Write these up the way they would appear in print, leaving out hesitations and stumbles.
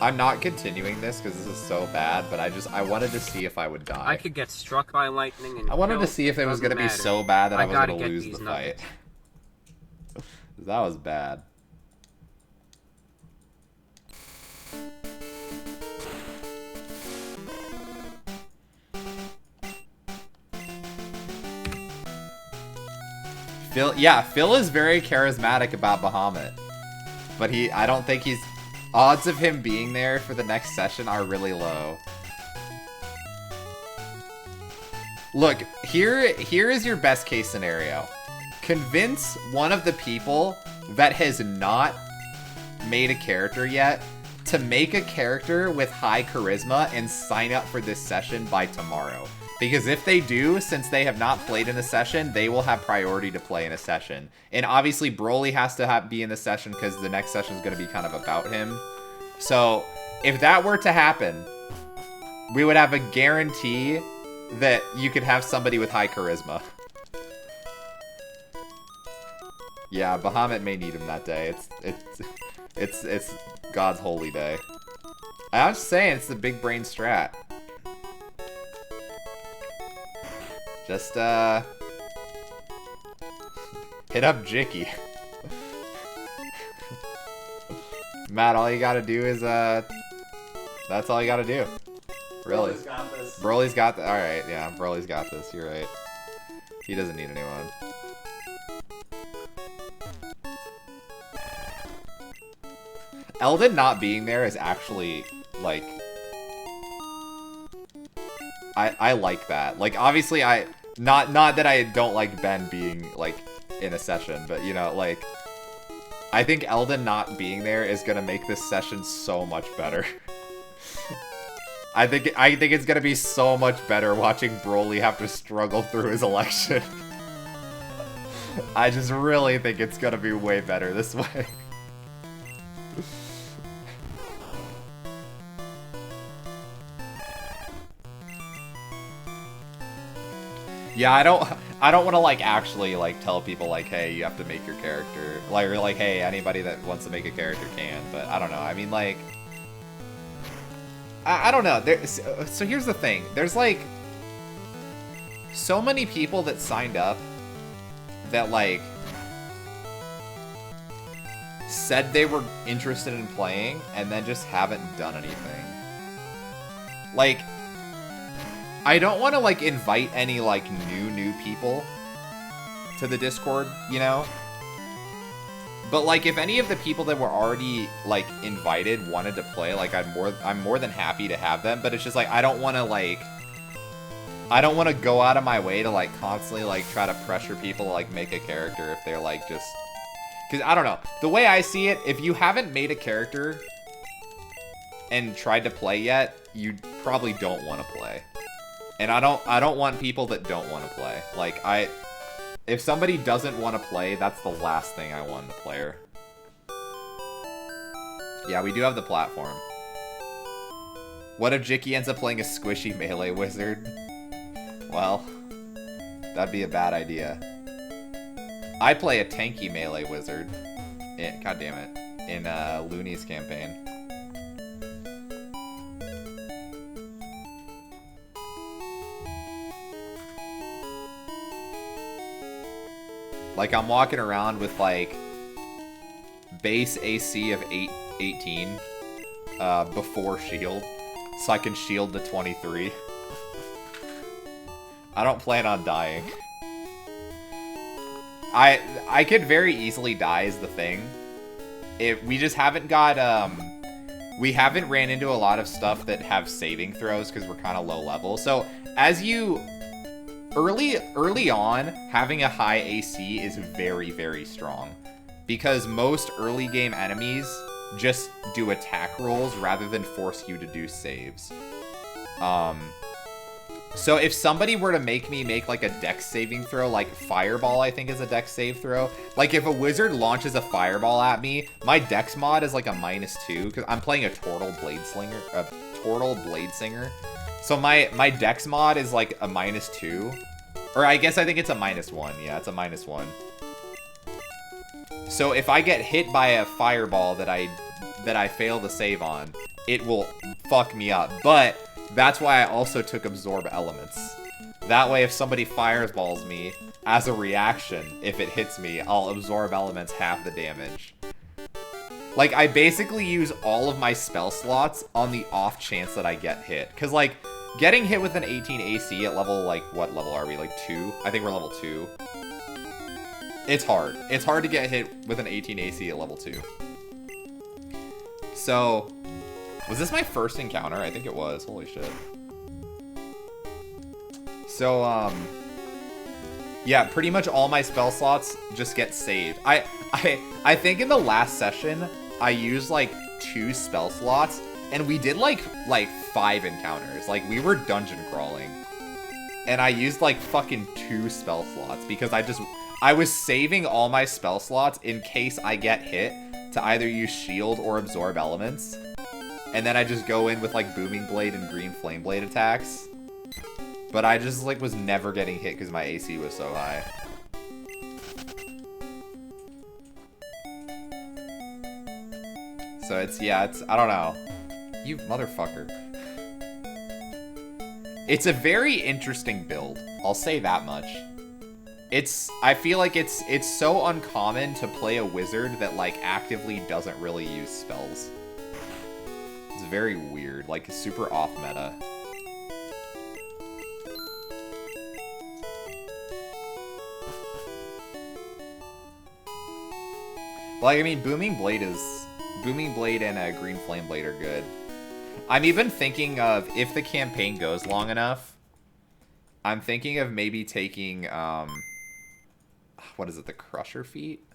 I'm not continuing this because this is so bad, but I wanted to see if I would die. I could get struck by lightning and I wanted to killed. see if it was Doesn't going to be matter. so bad that I was gotta going to get lose these the nuggets. fight. That was bad. Phil is very charismatic about Bahamut. But I don't think he's... Odds of him being there for the next session are really low. Look, here is your best case scenario. Convince one of the people that has not made a character yet to make a character with high charisma and sign up for this session by tomorrow. Because if they do, since they have not played in a session, they will have priority to play in a session. And obviously, Broly has to be in the session because the next session is going to be kind of about him. So, if that were to happen, we would have a guarantee that you could have somebody with high charisma. Yeah, Bahamut may need him that day. It's God's holy day. I'm just saying, it's the big brain strat. Just, hit up Jicky. Matt, all you gotta do is, that's all you gotta do. Really. Broly's got this. Broly's got this. Alright, yeah, Broly's got this. You're right. He doesn't need anyone. Eldon not being there is actually, like... I like that. Like, obviously, Not that I don't like Ben being, like, in a session, but, you know, like... I think Eldon not being there is gonna make this session so much better. I think it's gonna be so much better watching Broly have to struggle through his election. I just really think it's gonna be way better this way. Yeah, I don't want to, like, actually, like, tell people, like, hey, you have to make your character, like, or, like, hey, anybody that wants to make a character can, but I don't know. I mean, like, I don't know. So here's the thing. There's, like, so many people that signed up that, like, said they were interested in playing and then just haven't done anything. Like, I don't want to, like, invite any, like, new people to the Discord, you know? But, like, if any of the people that were already, like, invited wanted to play, like, I'm more than happy to have them, but it's just, like, I don't want to, like... I don't want to go out of my way to, like, constantly, like, try to pressure people to, like, make a character if they're, like, just... Because, I don't know. The way I see it, if you haven't made a character and tried to play yet, you probably don't want to play. And I don't want people that don't want to play. Like, if somebody doesn't want to play, that's the last thing I want in a player. Yeah, we do have the platform. What if Jicky ends up playing a squishy melee wizard? Well, that'd be a bad idea. I play a tanky melee wizard. God damn it. In Looney's campaign. Like, I'm walking around with, like, base AC of 18 before shield, so I can shield to 23. I don't plan on dying. I could very easily die is the thing. We just haven't got, we haven't ran into a lot of stuff that have saving throws because we're kind of low level. So, as you... Early on, having a high AC is very, very strong. Because most early game enemies just do attack rolls rather than force you to do saves. So if somebody were to make me make, like, a dex saving throw, like Fireball I think is a dex save throw. Like, if a wizard launches a Fireball at me, my dex mod is like a -2, because I'm playing a Turtle Blade Singer. So my dex mod is like a -2. Or I guess I think it's a -1. Yeah, it's a -1. So if I get hit by a fireball that I fail to save on, it will fuck me up. But that's why I also took Absorb Elements. That way, if somebody fireballs me, as a reaction, if it hits me, I'll Absorb Elements half the damage. Like, I basically use all of my spell slots on the off chance that I get hit. Because, like, getting hit with an 18 AC at level, like, what level are we? Like, 2? I think we're level 2. It's hard. It's hard to get hit with an 18 AC at level 2. So, was this my first encounter? I think it was. Holy shit. So, yeah, pretty much all my spell slots just get saved. I think in the last session, I used, like, 2 spell slots, and we did, like 5 encounters. Like, we were dungeon crawling. And I used, like, fucking 2 spell slots, because I was saving all my spell slots in case I get hit to either use shield or absorb elements. And then I just go in with, like, Booming Blade and Green Flame Blade attacks. But I just, like, was never getting hit because my AC was so high. So yeah, I don't know. You motherfucker. It's a very interesting build. I'll say that much. I feel like it's so uncommon to play a wizard that, like, actively doesn't really use spells. It's very weird, like, super off meta. Like, I mean, Booming Blade and Green Flame Blade are good. I'm even thinking of, if the campaign goes long enough, I'm thinking of maybe taking, what is it, the Crusher feat?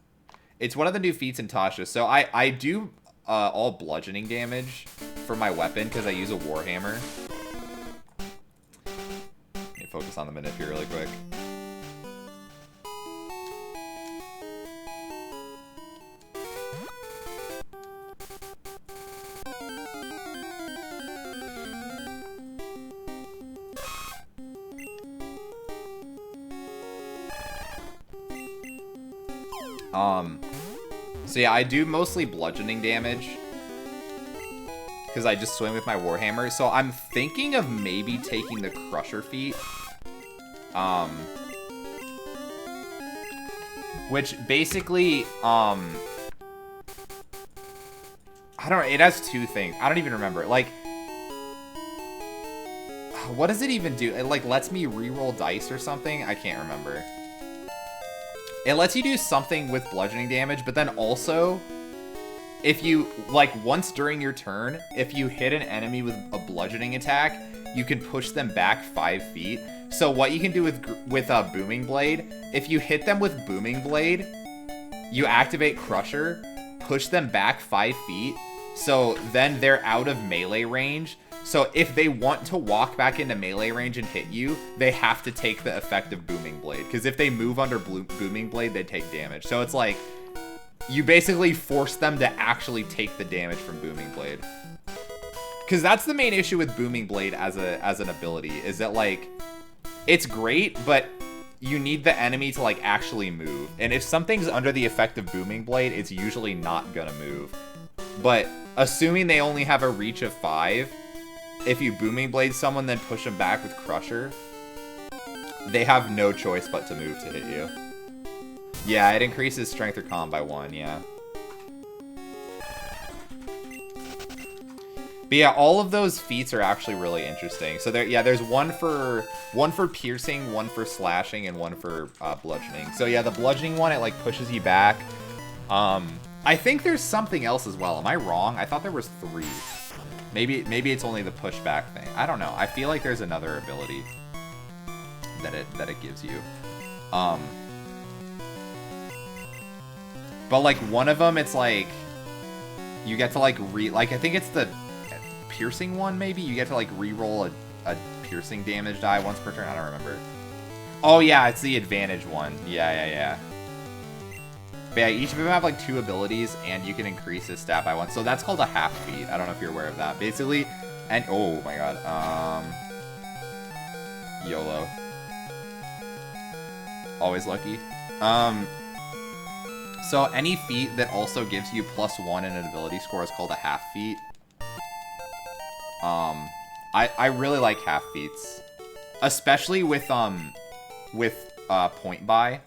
It's one of the new feats in Tasha. So I do all bludgeoning damage for my weapon because I use a Warhammer. Let me focus on the manip here really quick. So yeah, I do mostly bludgeoning damage because I just swing with my Warhammer. So I'm thinking of maybe taking the Crusher feat. Which basically, I don't know, it has 2 things. I don't even remember. Like, what does it even do? It, like, lets me reroll dice or something? I can't remember. It lets you do something with bludgeoning damage, but then also, if you, like, once during your turn, if you hit an enemy with a bludgeoning attack, you can push them back 5 feet. So what you can do with a Booming Blade, if you hit them with Booming Blade, you activate Crusher, push them back 5 feet, so then they're out of melee range. So if they want to walk back into melee range and hit you, they have to take the effect of Booming Blade. Because if they move under Booming Blade, they take damage. So it's like, you basically force them to actually take the damage from Booming Blade. Because that's the main issue with Booming Blade as an ability, is that, like, it's great, but you need the enemy to, like, actually move. And if something's under the effect of Booming Blade, it's usually not gonna move. But assuming they only have a reach of 5, if you Booming Blade someone, then push them back with Crusher, they have no choice but to move to hit you. Yeah, it increases strength or con by 1, yeah. But yeah, all of those feats are actually really interesting. So there's one for piercing, one for slashing, and one for bludgeoning. So yeah, the bludgeoning one, it, like, pushes you back. I think there's something else as well. Am I wrong? I thought there was 3. Maybe it's only the pushback thing. I don't know. I feel like there's another ability that it gives you. But, like, one of them, it's like you get to, like, I think it's the piercing one, maybe? You get to, like, re-roll a piercing damage die once per turn. I don't remember. Oh, yeah, it's the advantage one. Yeah. But yeah, each of them have, like, 2 abilities, and you can increase his stat by 1. So that's called a half feat. I don't know if you're aware of that. Basically, and oh my god, YOLO. Always lucky. So any feat that also gives you +1 in an ability score is called a half feat. I really like half beats, especially with point buy.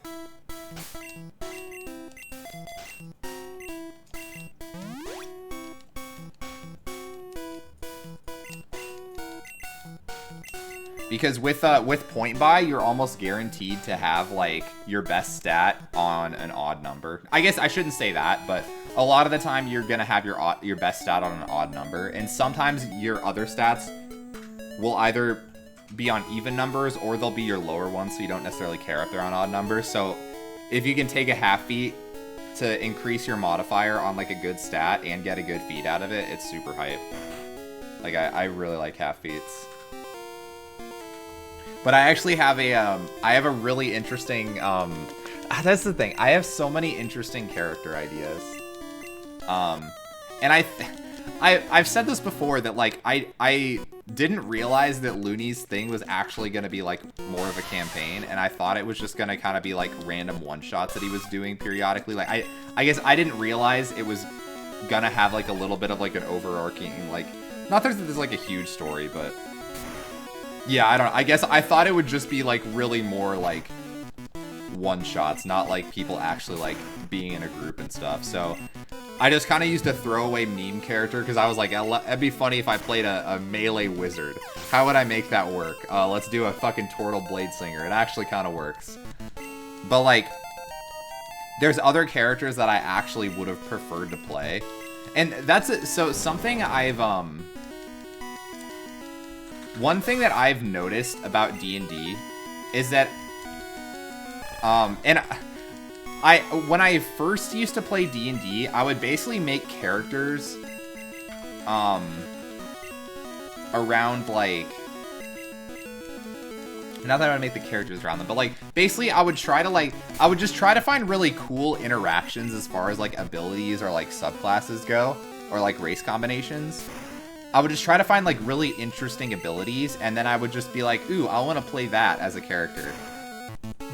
Because with point buy, you're almost guaranteed to have like your best stat on an odd number. I guess I shouldn't say that, but a lot of the time you're gonna have your best stat on an odd number, and sometimes your other stats will either be on even numbers or they'll be your lower ones, so you don't necessarily care if they're on odd numbers. So if you can take a half beat to increase your modifier on like a good stat and get a good feat out of it, it's super hype. Like I really like half beats. But I actually have a really interesting, that's the thing, I have so many interesting character ideas. And I've said this before that like, I didn't realize that Looney's thing was actually going to be like more of a campaign, and I thought it was just going to kind of be like random one-shots that he was doing periodically. Like, I guess I didn't realize it was going to have like a little bit of like an overarching, like, not that there's like a huge story, but... Yeah, I guess I thought it would just be, like, really more, like, one-shots, not, like, people actually, like, being in a group and stuff. So, I just kind of used a throwaway meme character, because I was like, it'd be funny if I played a melee wizard. How would I make that work? Let's do a fucking Turtle Blade Slinger. It actually kind of works. But, like, there's other characters that I actually would have preferred to play. And that's it. So, something I've, one thing that I've noticed about D&D is that, and when I first used to play D&D, I would basically make characters, around, like, not that I would make the characters around them, but, like, basically I would try to, like, I would just try to find really cool interactions as far as, like, abilities or, like, subclasses go, or, like, race combinations. I would just try to find, like, really interesting abilities, and then I would just be like, ooh, I want to play that as a character.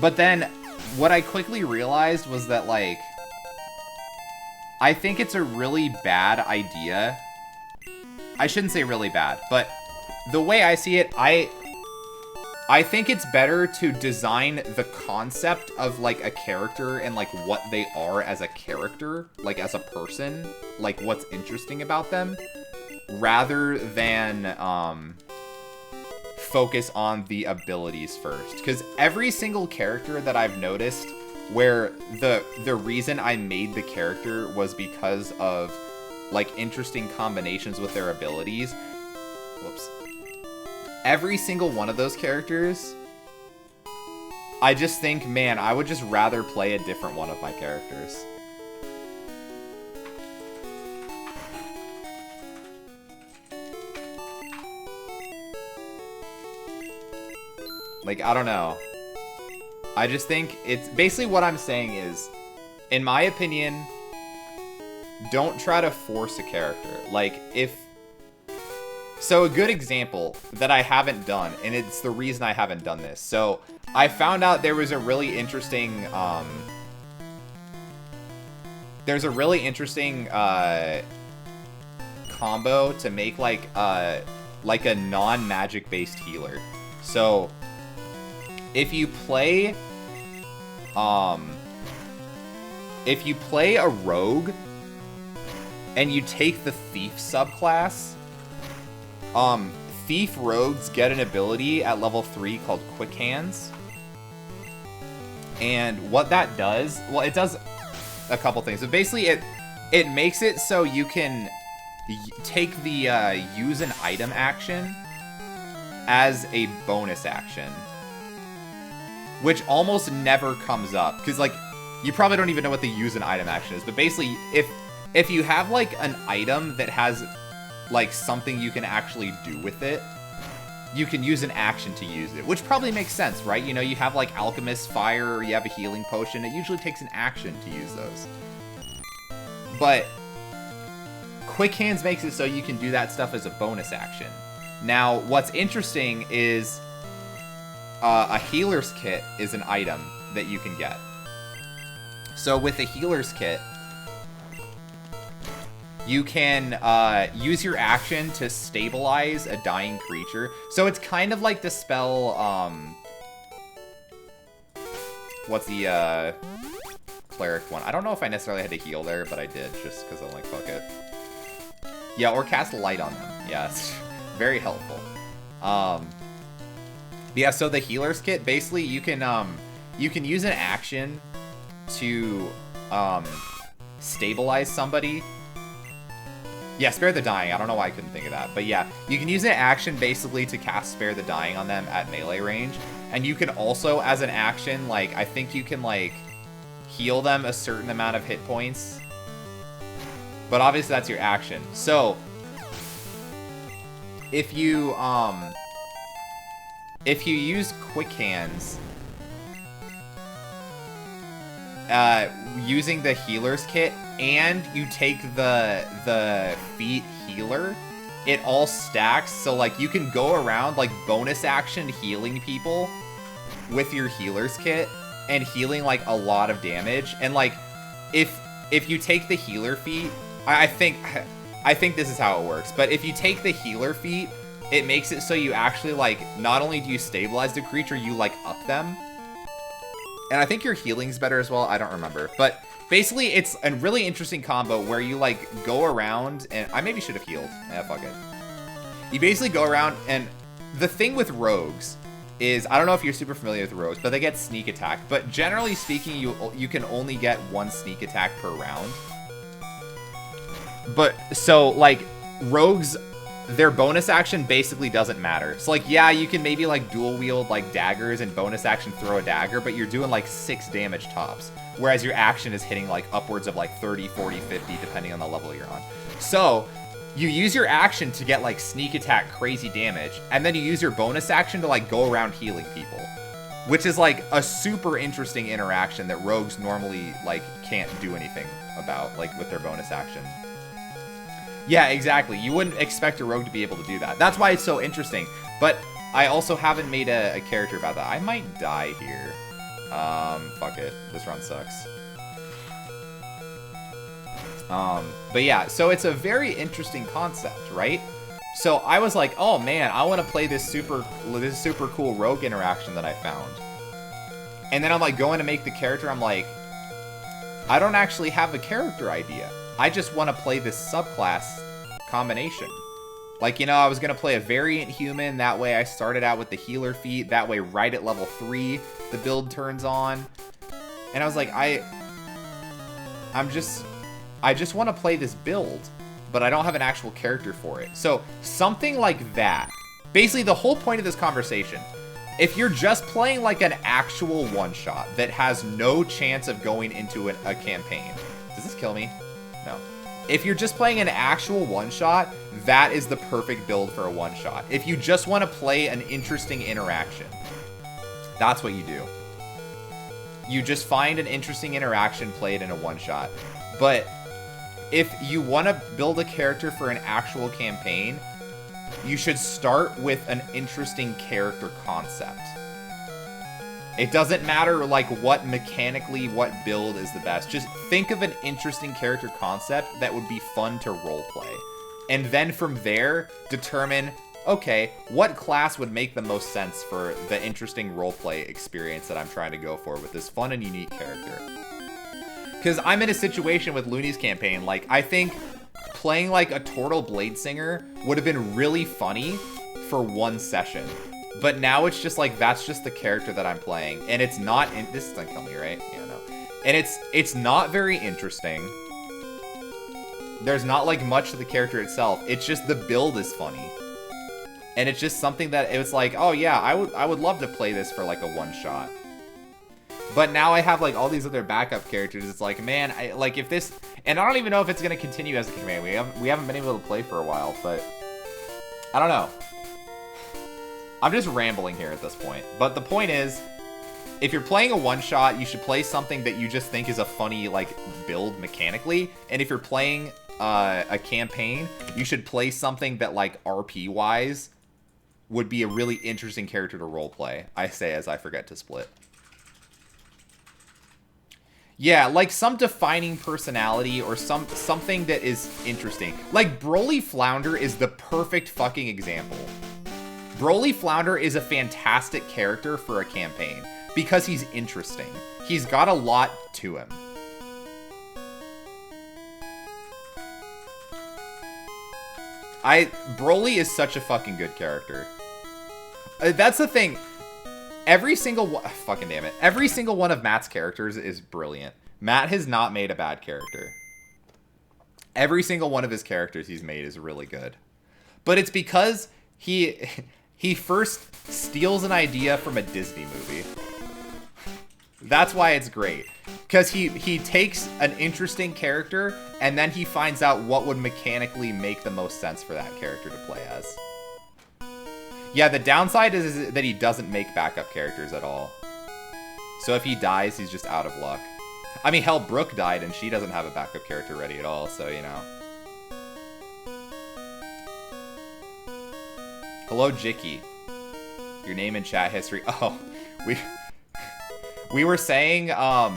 But then, what I quickly realized was that, like, I think it's a really bad idea. I shouldn't say really bad, but the way I see it, I think it's better to design the concept of, like, a character and, like, what they are as a character, like, as a person, like, what's interesting about them, rather than focus on the abilities first. Because every single character that I've noticed where the reason I made the character was because of, like, interesting combinations with their abilities. Whoops. Every single one of those characters, I just think, man, I would just rather play a different one of my characters. Like, I don't know. I just think it's... Basically what I'm saying is, in my opinion, don't try to force a character. Like, if... So, a good example that I haven't done, and it's the reason I haven't done this. So, I found out there was a really interesting, there's a really interesting, combo to make, like a non-magic based healer. So... If you play a rogue and you take the thief subclass, thief rogues get an ability at level 3 called Quick Hands. And what that does, well, it does a couple things. So basically it makes it so you can take the use an item action as a bonus action, which almost never comes up, because, like, you probably don't even know what the use an item action is, but basically, if you have, like, an item that has, like, something you can actually do with it, you can use an action to use it, which probably makes sense, right? You know, you have, like, Alchemist Fire, or you have a healing potion, it usually takes an action to use those. But Quick Hands makes it so you can do that stuff as a bonus action. Now, what's interesting is... a healer's kit is an item that you can get. So with a healer's kit, you can use your action to stabilize a dying creature. So it's kind of like the spell, what's the cleric one? I don't know if I necessarily had to heal there, but I did just because I'm like, fuck it. Yeah, or cast light on them. Yeah, it's very helpful. Yeah, so the healer's kit, basically you can use an action to stabilize somebody. Yeah, Spare the Dying. I don't know why I couldn't think of that. But yeah, you can use an action basically to cast Spare the Dying on them at melee range. And you can also, as an action, like, I think you can, like, heal them a certain amount of hit points. But obviously that's your action. So, if you use Quick Hands, using the healer's kit, and you take the feat healer, it all stacks. So like you can go around like bonus action healing people with your healer's kit and healing like a lot of damage. And like if you take the healer feat, I think this is how it works, but if you take the healer feat, it makes it so you actually like not only do you stabilize the creature, you like up them. And I think your healing's better as well. I don't remember. But basically, it's a really interesting combo where you, like, go around and... I maybe should have healed. Yeah, fuck it. You basically go around, and the thing with rogues is... I don't know if you're super familiar with rogues, but they get sneak attack. But generally speaking, you can only get one sneak attack per round. But, so, like, rogues... Their bonus action basically doesn't matter. So, like, yeah, you can maybe, like, dual wield, like, daggers and bonus action throw a dagger, but you're doing, like, 6 damage tops. Whereas your action is hitting, like, upwards of, like, 30, 40, 50, depending on the level you're on. So, you use your action to get, like, sneak attack crazy damage, and then you use your bonus action to, like, go around healing people. Which is, like, a super interesting interaction that rogues normally, like, can't do anything about, like, with their bonus action. Yeah, exactly. You wouldn't expect a rogue to be able to do that. That's why it's so interesting. But I also haven't made a character about that. I might die here. Fuck it. This run sucks. But yeah, so it's a very interesting concept, right? So I was like, oh man, I want to play this super cool rogue interaction that I found. And then I'm like going to make the character. I'm like, I don't actually have a character idea. I just want to play this subclass combination. Like, you know, I was going to play a variant human. That way I started out with the healer feat. That way right at level 3, the build turns on. And I was like, I just want to play this build, but I don't have an actual character for it. So something like that. Basically, the whole point of this conversation, if you're just playing like an actual one-shot that has no chance of going into a campaign. Does this kill me? No. If you're just playing an actual one-shot, that is the perfect build for a one-shot. If you just want to play an interesting interaction, that's what you do. You just find an interesting interaction played in a one-shot. But if you want to build a character for an actual campaign, you should start with an interesting character concept. It doesn't matter, like, what build is the best. Just think of an interesting character concept that would be fun to roleplay. And then from there, determine, okay, what class would make the most sense for the interesting roleplay experience that I'm trying to go for with this fun and unique character. Because I'm in a situation with Looney's campaign, like, I think playing, like, a Tortle Bladesinger would have been really funny for one session. But now it's just like, that's just the character that I'm playing. And it's not, this doesn't kill me, right? Yeah, no. And it's not very interesting. There's not like much to the character itself. It's just the build is funny. And it's just something that it was like, oh yeah, I would love to play this for like a one shot. But now I have like all these other backup characters. It's like, man, like if this, and I don't even know if it's going to continue as a campaign. We haven't been able to play for a while, but I don't know. I'm just rambling here at this point. But the point is, if you're playing a one-shot, you should play something that you just think is a funny, like, build mechanically. And if you're playing a campaign, you should play something that, like, RP-wise would be a really interesting character to roleplay. I say as I forget to split. Yeah, like some defining personality or something that is interesting. Like Broly Flounder is the perfect fucking example. Broly Flounder is a fantastic character for a campaign because he's interesting. He's got a lot to him. Broly is such a fucking good character. That's the thing. Every single one, fucking damn it. Every single one of Matt's characters is brilliant. Matt has not made a bad character. Every single one of his characters he's made is really good. But it's because he first steals an idea from a Disney movie. That's why it's great. Because he takes an interesting character, and then he finds out what would mechanically make the most sense for that character to play as. Yeah, the downside is that he doesn't make backup characters at all. So if he dies, he's just out of luck. I mean, hell, Brooke died, and she doesn't have a backup character ready at all, so, you know. Hello, Jicky. Your name in chat history. Oh, we were saying, I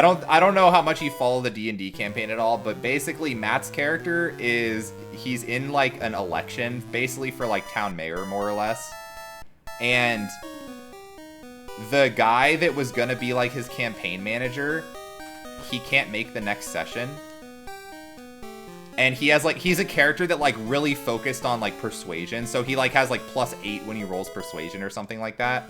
don't know how much you follow the D&D campaign at all, but basically Matt's character is, he's in like an election, basically for like town mayor, more or less. And the guy that was gonna be like his campaign manager, he can't make the next session. And he has like, he's a character that like really focused on like persuasion. So he like has like +8 when he rolls persuasion or something like that.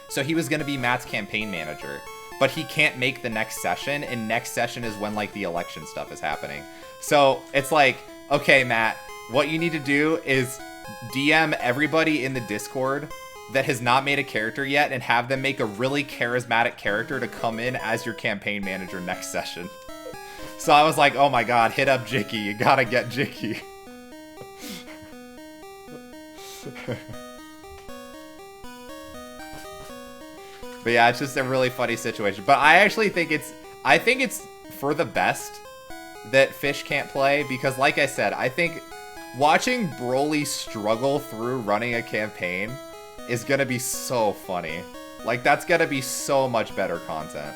So he was gonna be Matt's campaign manager. But he can't make the next session, and next session is when, like, the election stuff is happening. So, it's like, okay, Matt, what you need to do is DM everybody in the Discord that has not made a character yet and have them make a really charismatic character to come in as your campaign manager next session. So I was like, oh my god, hit up Jicky. You gotta get Jicky. But yeah, it's just a really funny situation. But I actually think it's for the best that Fish can't play, because like I said, I think watching Broly struggle through running a campaign is gonna be so funny. Like, that's gonna be so much better content.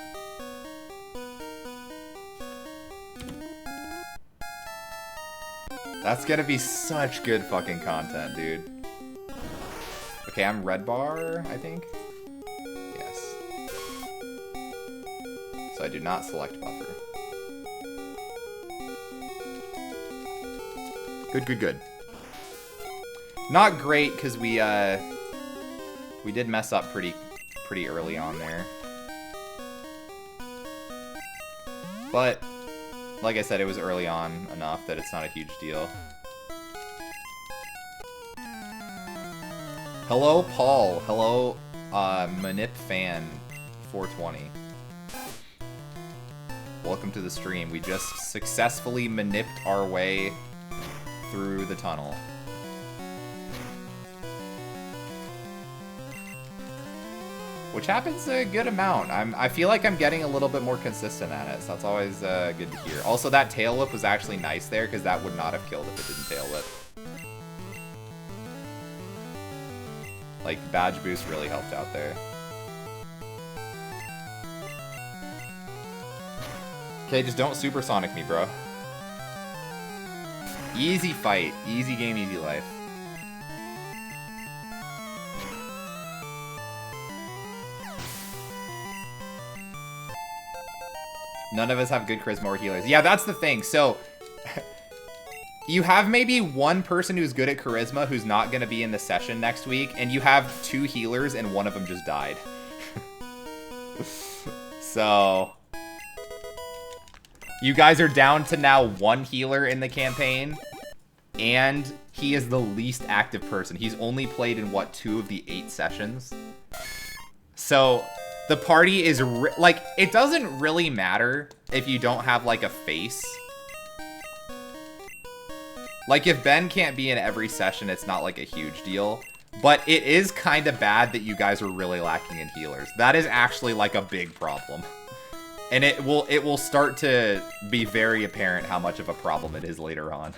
That's gonna be such good fucking content, dude. Okay, I'm red bar, I think. So I do not select buffer. Good, good, good. Not great, because we did mess up pretty early on there. But, like I said, it was early on enough that it's not a huge deal. Hello, Paul. Hello, Manip Fan 420. Welcome to the stream. We just successfully manipped our way through the tunnel. Which happens a good amount. I feel like I'm getting a little bit more consistent at it, so that's always good to hear. Also, that tail whip was actually nice there, because that would not have killed if it didn't tail whip. Like, badge boost really helped out there. Okay, just don't supersonic me, bro. Easy fight. Easy game, easy life. None of us have good charisma or healers. Yeah, that's the thing. So, you have maybe one person who's good at charisma who's not going to be in the session next week, and you have 2 healers and one of them just died. So... you guys are down to now 1 healer in the campaign, and he is the least active person. He's only played in, what, 2 of the 8 sessions? So, the party is, like, it doesn't really matter if you don't have, like, a face. Like, if Ben can't be in every session, it's not, like, a huge deal. But it is kind of bad that you guys are really lacking in healers. That is actually, like, a big problem. And it will start to be very apparent how much of a problem it is later on.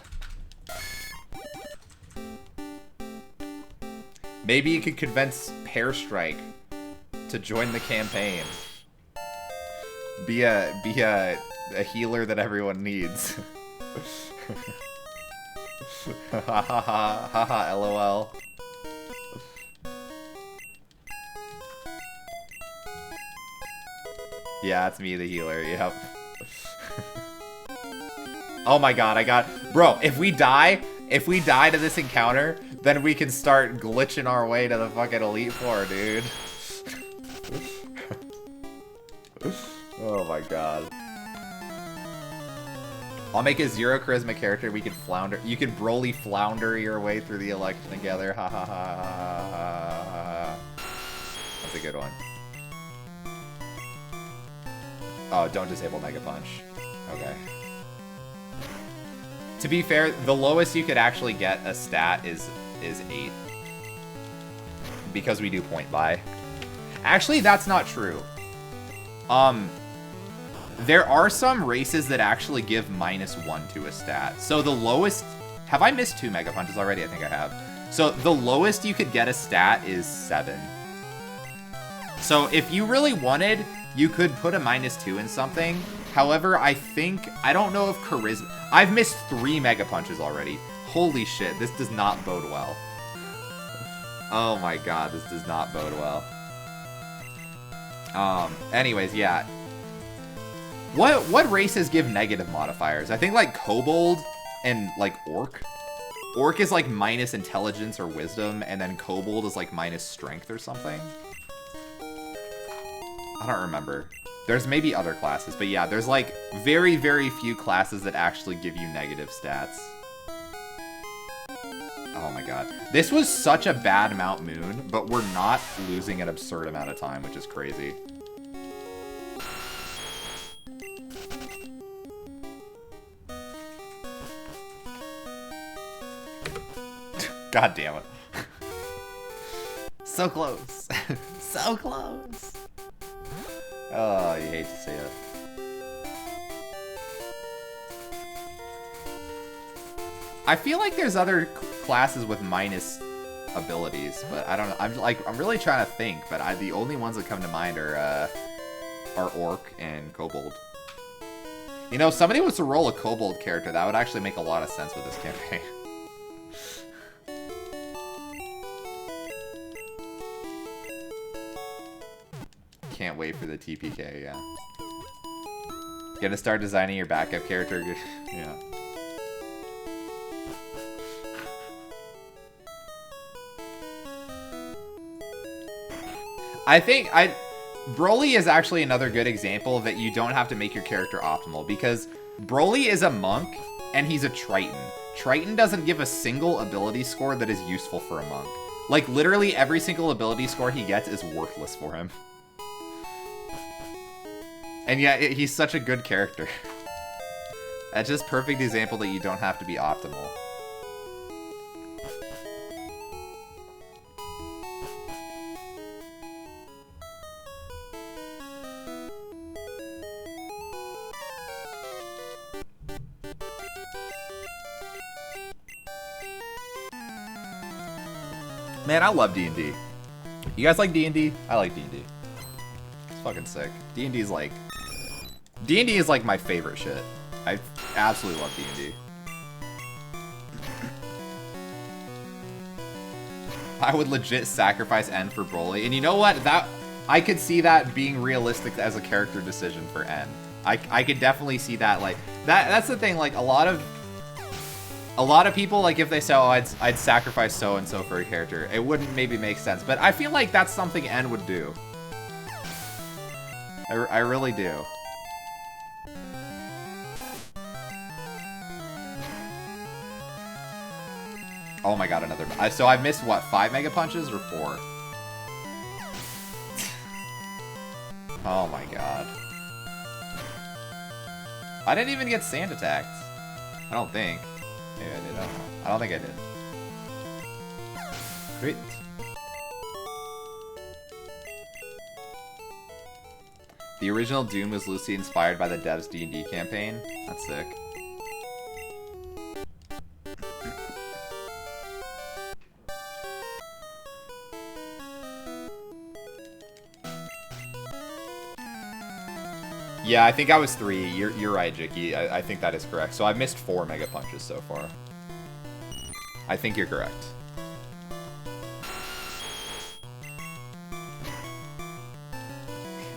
Maybe you could convince Hair Strike to join the campaign. Be a healer that everyone needs. Ha ha ha ha ha lol. Yeah, it's me, the healer, yep. Oh my god, bro, if we die to this encounter, then we can start glitching our way to the fucking Elite Four, dude. Oh my god. I'll make a 0 charisma character. We could flounder. You could Broly flounder your way through the election together. Ha ha ha ha ha. That's a good one. Oh, don't disable Mega Punch. Okay. To be fair, the lowest you could actually get a stat is 8. Because we do point buy. Actually, that's not true. There are some races that actually give -1 to a stat. So the lowest... Have I missed 2 Mega Punches already? I think I have. So the lowest you could get a stat is 7. So if you really wanted, you could put a -2 in something. However, I don't know if Charisma... I've missed 3 Mega Punches already. Holy shit, this does not bode well. Oh my god, this does not bode well. Anyways, yeah. What races give negative modifiers? I think like Kobold and like Orc. Orc is like minus intelligence or wisdom, and then Kobold is like minus strength or something. I don't remember. There's maybe other classes, but yeah, there's like very, very few classes that actually give you negative stats. Oh my god. This was such a bad Mount Moon, but we're not losing an absurd amount of time, which is crazy. God damn it. So close. So close. Oh, you hate to see it. I feel like there's other classes with minus abilities, but I don't know. I'm really trying to think, but the only ones that come to mind are Orc and Kobold. You know, if somebody was to roll a Kobold character, that would actually make a lot of sense with this campaign. Can't wait for the TPK, yeah. Gonna start designing your backup character. Yeah. I think Broly is actually another good example that you don't have to make your character optimal, because Broly is a monk and he's a Triton. Triton doesn't give a single ability score that is useful for a monk. Like, literally every single ability score he gets is worthless for him. And yet, he's such a good character. That's just perfect example that you don't have to be optimal. Man, I love D&D. You guys like D&D? I like D&D. It's fucking sick. D&D is like... D&D is like my favorite shit. I absolutely love D&D. I would legit sacrifice N for Broly. And you know what? I could see that being realistic as a character decision for N. I could definitely see that. Like, that's the thing. Like, a lot of people, like, if they say, oh, I'd sacrifice so-and-so for a character, it wouldn't maybe make sense. But I feel like that's something N would do. I really do. Oh my god, another... So I've missed, what, 5 Mega Punches or 4? Oh my god. I didn't even get sand attacked. I don't think. Maybe I did, I don't know. I don't think I did. Crit. The original Doom was loosely inspired by the devs' D&D campaign. That's sick. Yeah, I think I was 3. You're right, Jicky. I think that is correct. So I've missed 4 Mega Punches so far. I think you're correct.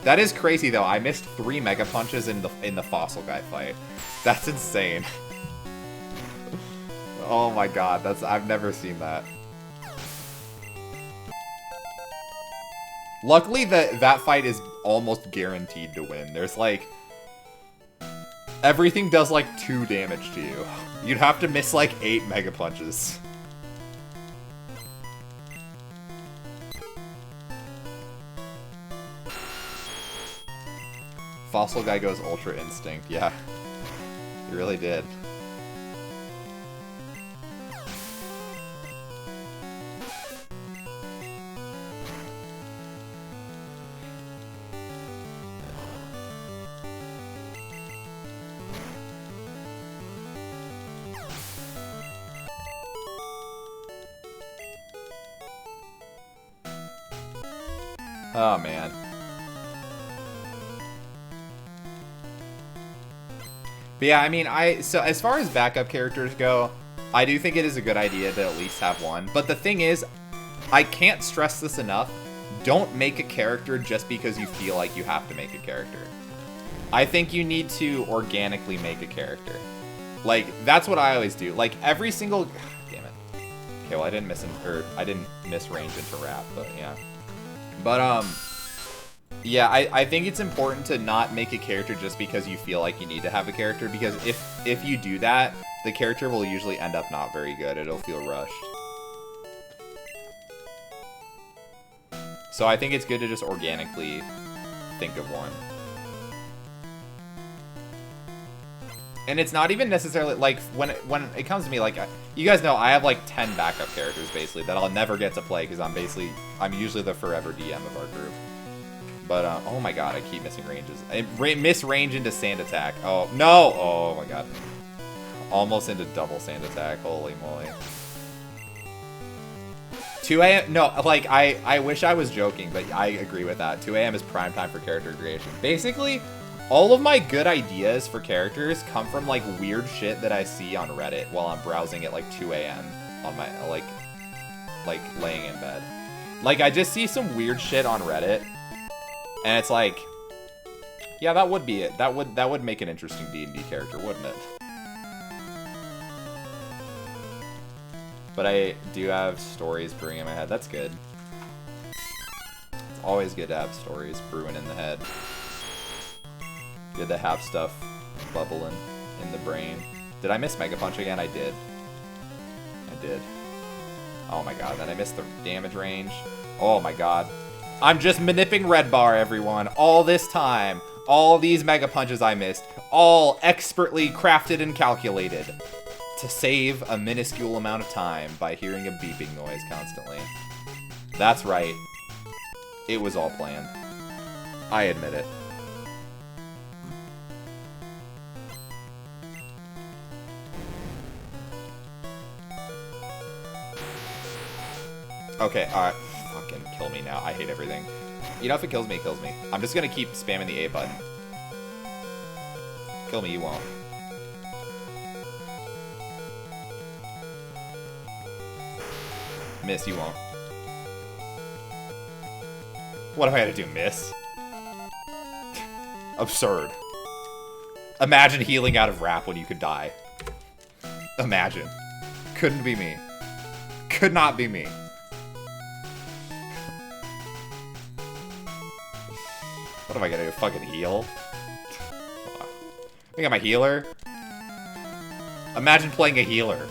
That is crazy though. I missed 3 Mega Punches in the Fossil Guy fight. That's insane. Oh my god, I've never seen that. Luckily that fight is almost guaranteed to win. There's like everything does like 2 damage to you. You'd have to miss like 8 Mega Punches. Fossil Guy goes Ultra Instinct. Yeah. He really did. Oh, man. But yeah, I mean, so as far as backup characters go, I do think it is a good idea to at least have one. But the thing is, I can't stress this enough. Don't make a character just because you feel like you have to make a character. I think you need to organically make a character. Like, that's what I always do. Like, every single... Damn it. Okay, well, I didn't miss range into rap, but yeah. But, yeah, I think it's important to not make a character just because you feel like you need to have a character, because if you do that, the character will usually end up not very good. It'll feel rushed. So I think it's good to just organically think of one. And it's not even necessarily, like, when it comes to me, like, you guys know I have, like, 10 backup characters, basically, that I'll never get to play, because I'm usually the forever DM of our group. But, oh my god, I keep missing ranges. I miss range into Sand Attack. Oh, no! Oh my god. Almost into double Sand Attack, holy moly. 2 a.m. No, like, I wish I was joking, but I agree with that. 2 a.m. is prime time for character creation. Basically, all of my good ideas for characters come from, like, weird shit that I see on Reddit while I'm browsing at, like, 2 a.m. on my, like, laying in bed. Like, I just see some weird shit on Reddit, and it's like, yeah, that would be it. That would make an interesting D&D character, wouldn't it? But I do have stories brewing in my head. That's good. It's always good to have stories brewing in the head. Good to have stuff bubbling in the brain. Did I miss Mega Punch again? I did. I did. Oh my god, then I missed the damage range. Oh my god. I'm just manipulating red bar, everyone. All this time. All these Mega Punches I missed. All expertly crafted and calculated to save a minuscule amount of time by hearing a beeping noise constantly. That's right. It was all planned. I admit it. Okay, alright. Fucking kill me now. I hate everything. You know, if it kills me, it kills me. I'm just gonna keep spamming the A button. Kill me, you won't. Miss, you won't. What am I gonna do, miss? Absurd. Imagine healing out of rap when you could die. Imagine. Couldn't be me. Could not be me. What am I gonna do? Fucking heal? Think I'm a healer? Imagine playing a healer.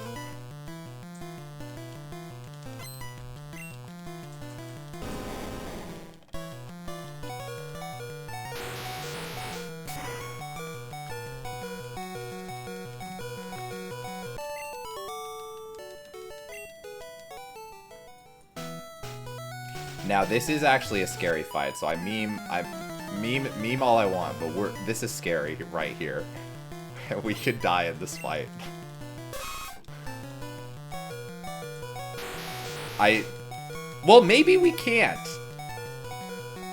Now this is actually a scary fight, so I meme all I want, but this is scary right here. We could die in this fight. Well, maybe we can't.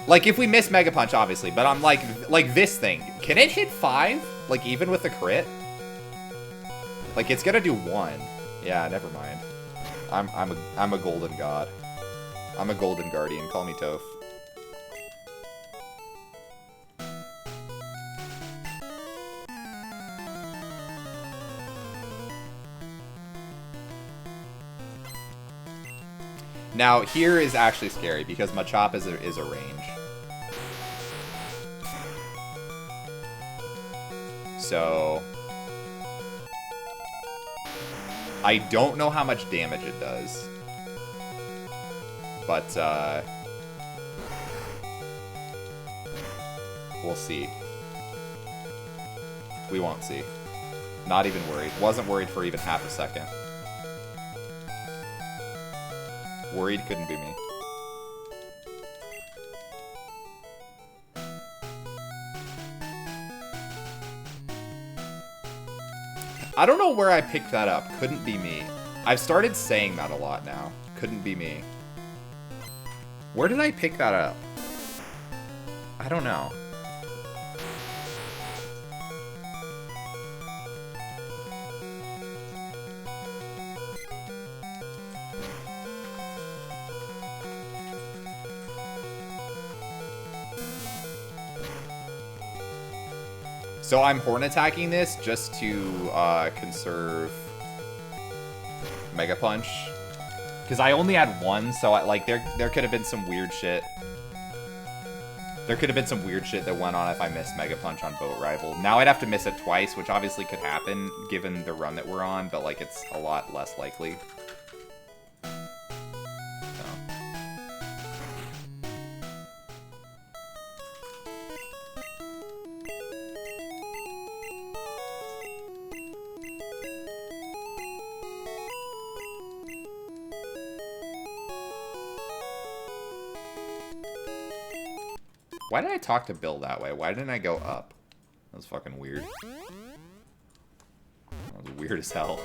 Like, if we miss Mega Punch, obviously, but I'm like this thing. Can it hit 5? Like, even with the crit? Like, it's gonna do 1. Yeah, never mind. I'm a golden god. I'm a golden guardian. Call me Toph. Now, here is actually scary, because Machop is a range. So... I don't know how much damage it does. But, we'll see. We won't see. Not even worried. Wasn't worried for even half a second. Worried couldn't be me. I don't know where I picked that up. Couldn't be me. I've started saying that a lot now. Couldn't be me. Where did I pick that up? I don't know. So I'm horn attacking this just to conserve Mega Punch. Because I only had 1, so there could have been some weird shit. There could have been some weird shit that went on if I missed Mega Punch on Boat Rival. Now I'd have to miss it twice, which obviously could happen given the run that we're on, but like it's a lot less likely. Why did I talk to Bill that way? Why didn't I go up? That was fucking weird. That was weird as hell.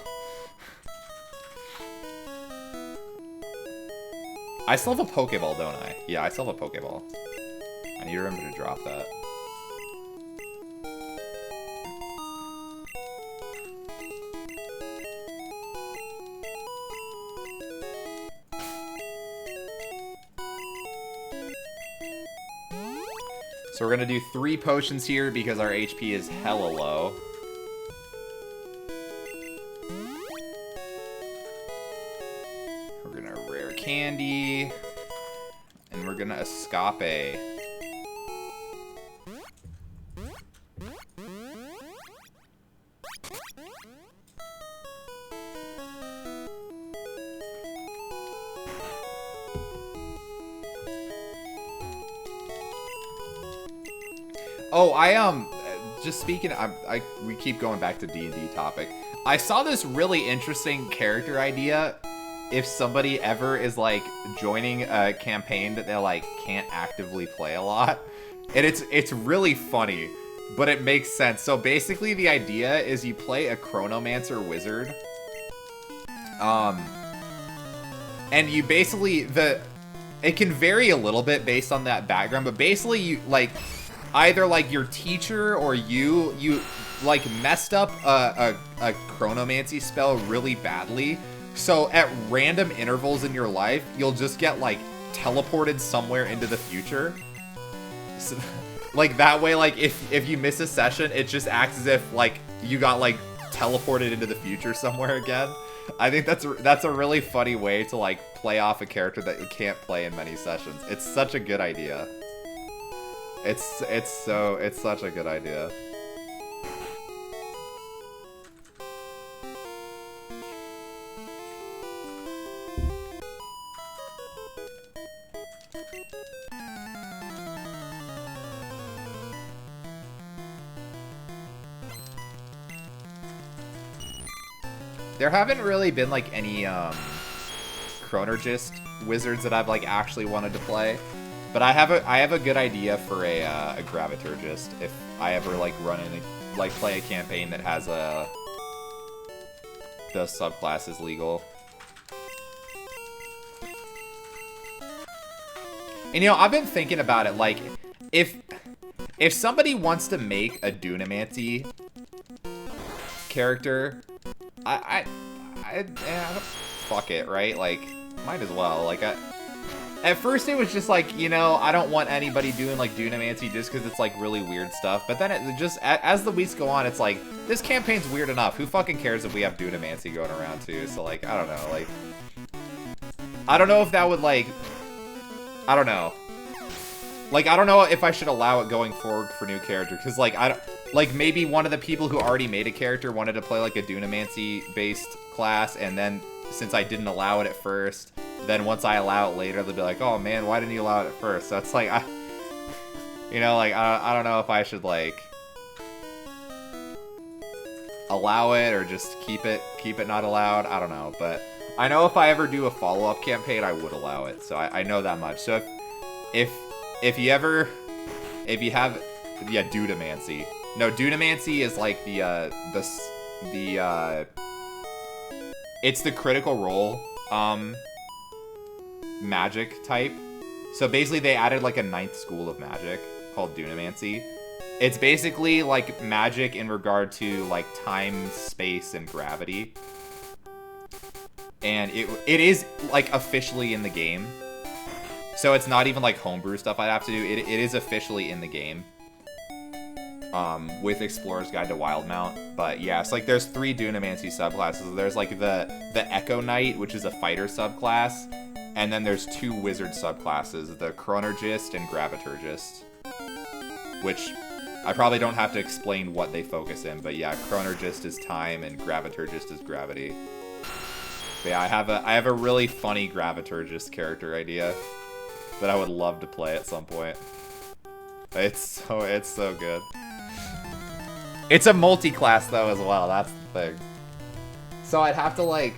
I still have a Pokeball, don't I? Yeah, I still have a Pokeball. I need to remember to drop that. So we're gonna do 3 potions here because our HP is hella low. We're gonna rare candy. And we're gonna escape. Oh, just speaking, we keep going back to D&D topic. I saw this really interesting character idea if somebody ever is, like, joining a campaign that they, like, can't actively play a lot. And it's really funny, but it makes sense. So basically the idea is you play a Chronomancer wizard. And you basically, it can vary a little bit based on that background, but basically you, like... Either, like, your teacher or you like, messed up a chronomancy spell really badly. So, at random intervals in your life, you'll just get, like, teleported somewhere into the future. So, like, that way, like, if you miss a session, it just acts as if, like, you got, like, teleported into the future somewhere again. I think that's a really funny way to, like, play off a character that you can't play in many sessions. It's such a good idea. It's such a good idea. There haven't really been like any Chronergist wizards that I've like actually wanted to play. But I have a good idea for a Graviturgist if I ever like play a campaign that has the subclass is legal. And, you know, I've been thinking about it, like, if somebody wants to make a Dunamancy character, fuck it, right? Like, might as well. Like, at first it was just like, you know, I don't want anybody doing, like, Dunamancy just because it's, like, really weird stuff. But then it just, as the weeks go on, it's like, this campaign's weird enough. Who fucking cares if we have Dunamancy going around, too? So, like, I don't know. Like, I don't know if that would, like, I don't know. Like, I don't know if I should allow it going forward for new characters. Because, like, like, maybe one of the people who already made a character wanted to play, like, a Dunamancy-based class. And then, since I didn't allow it at first, then once I allow it later, they'll be like, oh, man, why didn't you allow it at first? So it's like, you know, like, I don't know if I should, like, allow it or just keep it not allowed. I don't know. But I know if I ever do a follow-up campaign, I would allow it. So I know that much. So if you have, yeah, Dunamancy. No, Dunamancy is like it's the critical role, magic type. So basically they added like a 9th school of magic called Dunamancy. It's basically like magic in regard to like time, space, and gravity. And it is like officially in the game. So it's not even like homebrew stuff I'd have to do. It is officially in the game. With Explorer's Guide to Wildmount. But yeah, it's like there's 3 Dunamancy subclasses. There's like the Echo Knight, which is a fighter subclass. And then there's 2 wizard subclasses, the Chronergist and Graviturgist. Which I probably don't have to explain what they focus in, but yeah, Chronergist is time and Graviturgist is gravity. But yeah, I have a really funny Graviturgist character idea that I would love to play at some point. It's so good. It's a multi-class though as well. That's the thing. So I'd have to like,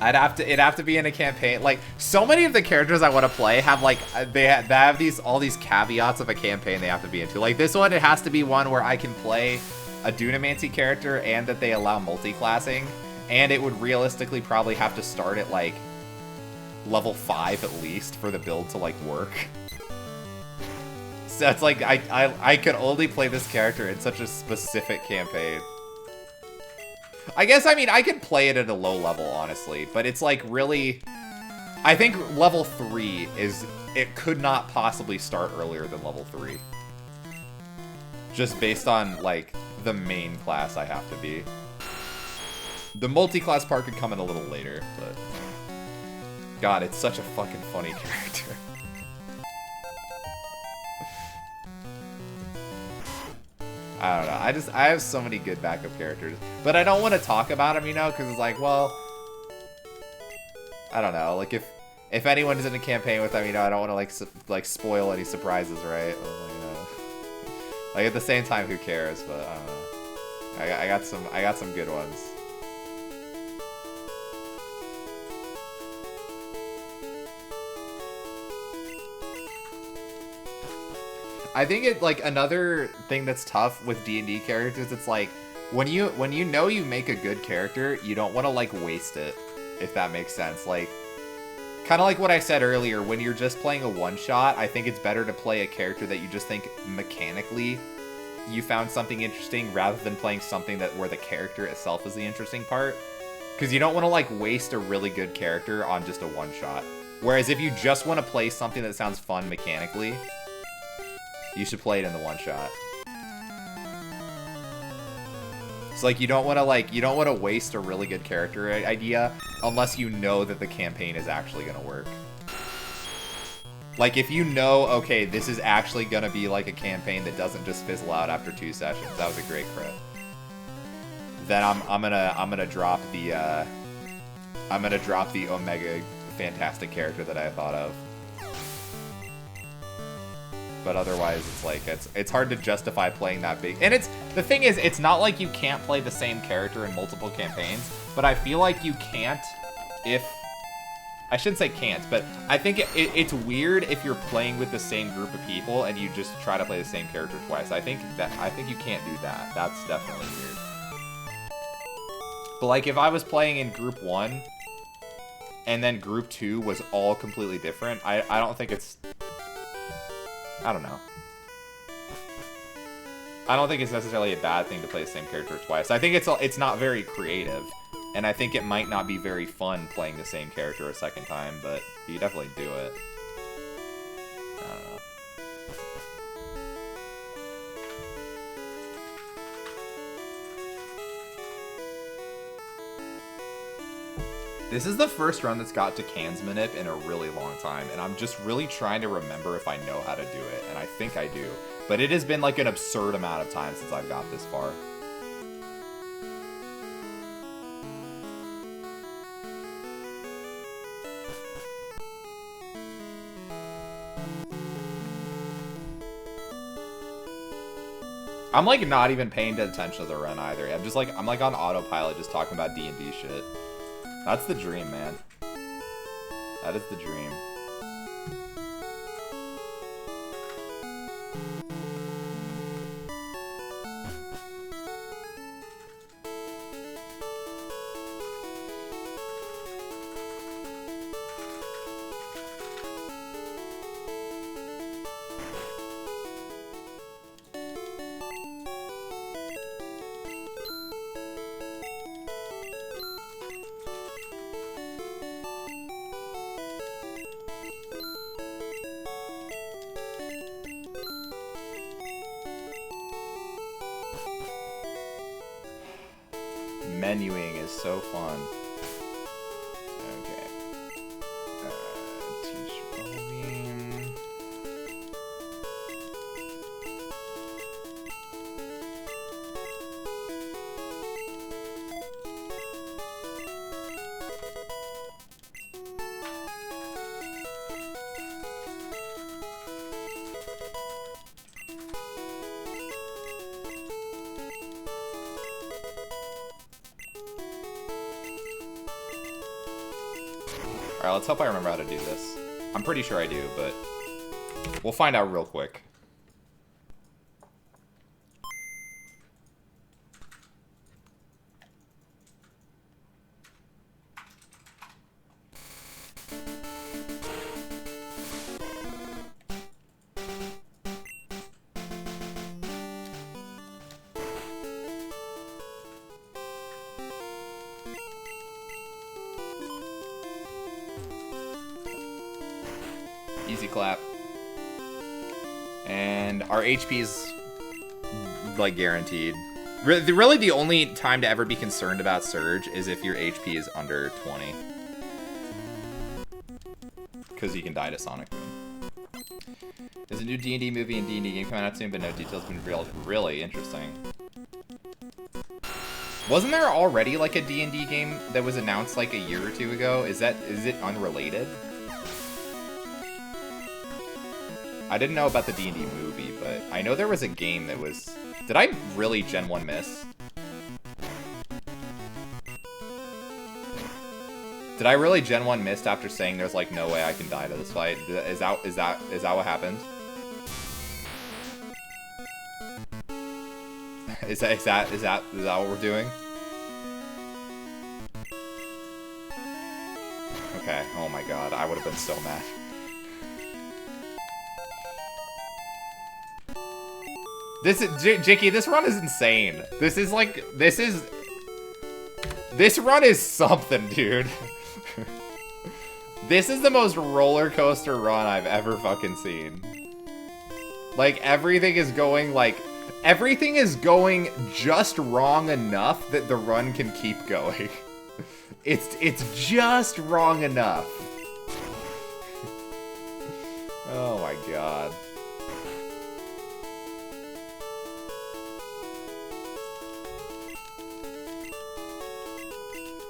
it'd have to be in a campaign. Like so many of the characters I want to play have like they have all these caveats of a campaign they have to be into. Like this one, it has to be one where I can play a Dunamancy character and that they allow multi-classing, and it would realistically probably have to start at like level 5 at least for the build to like work. So it's like I could only play this character in such a specific campaign. I guess, I mean, I could play it at a low level, honestly, but it's like really, I think level 3 it could not possibly start earlier than level 3. Just based on like the main class I have to be. The multi-class part could come in a little later, but God, it's such a fucking funny character. I don't know. I have so many good backup characters, but I don't want to talk about them, you know, because it's like, well, I don't know. Like if anyone is in a campaign with them, you know, I don't want to like spoil any surprises, right? Like at the same time, who cares? But I don't know. I got some good ones. I think it like another thing that's tough with D&D characters, it's like when you know you make a good character, you don't want to like waste it, if that makes sense. Like kind of like what I said earlier, when you're just playing a one-shot, I think it's better to play a character that you just think mechanically you found something interesting rather than playing something where the character itself is the interesting part. Because you don't want to like waste a really good character on just a one-shot. Whereas if you just want to play something that sounds fun mechanically, you should play it in the one-shot. It's like you don't want to waste a really good character idea unless you know that the campaign is actually going to work. Like if you know, okay, this is actually going to be like a campaign that doesn't just fizzle out after 2 sessions. That was a great crit. Then I'm gonna drop the Omega fantastic character that I thought of. But otherwise, it's like it's hard to justify playing that big. And the thing is, it's not like you can't play the same character in multiple campaigns. But I feel like you can't if I shouldn't say can't, but I think it's weird if you're playing with the same group of people and you just try to play the same character twice. I think you can't do that. That's definitely weird. But like if I was playing in group 1 and then Group 2 was all completely different, I don't think it's... I don't know. I don't think it's necessarily a bad thing to play the same character twice. I think it's not very creative, and I think it might not be very fun playing the same character a second time, but you definitely do it. I don't know. This is the first run that's got to Cans Manip in a really long time, and I'm just really trying to remember if I know how to do it, and I think I do. But it has been like an absurd amount of time since I've got this far. I'm like not even paying attention to the run either. I'm like on autopilot just talking about D&D shit. That's the dream, man. That is the dream. Menuing is so fun. Okay. Teach bowling. Alright, let's hope I remember how to do this. I'm pretty sure I do, but we'll find out real quick. Easy clap. And our HP's like guaranteed. Really the only time to ever be concerned about Surge is if your HP is under 20. Because you can die to Sonic Boom. There's a new D&D movie and D&D game coming out soon, but no details been revealed. Really interesting. Wasn't there already like a D&D game that was announced like a year or two ago? Is it unrelated? I didn't know about the D&D movie, but I know there was a game that was... Did I really Gen 1 miss? Did I really Gen 1 missed after saying there's like no way I can die to this fight? Is that what happened? Is that what we're doing? Okay, oh my god, I would have been so mad. Jicky, this run is insane. This run is something, dude. This is the most roller coaster run I've ever fucking seen. Like, everything is going just wrong enough that the run can keep going. It's just wrong enough. Oh my god.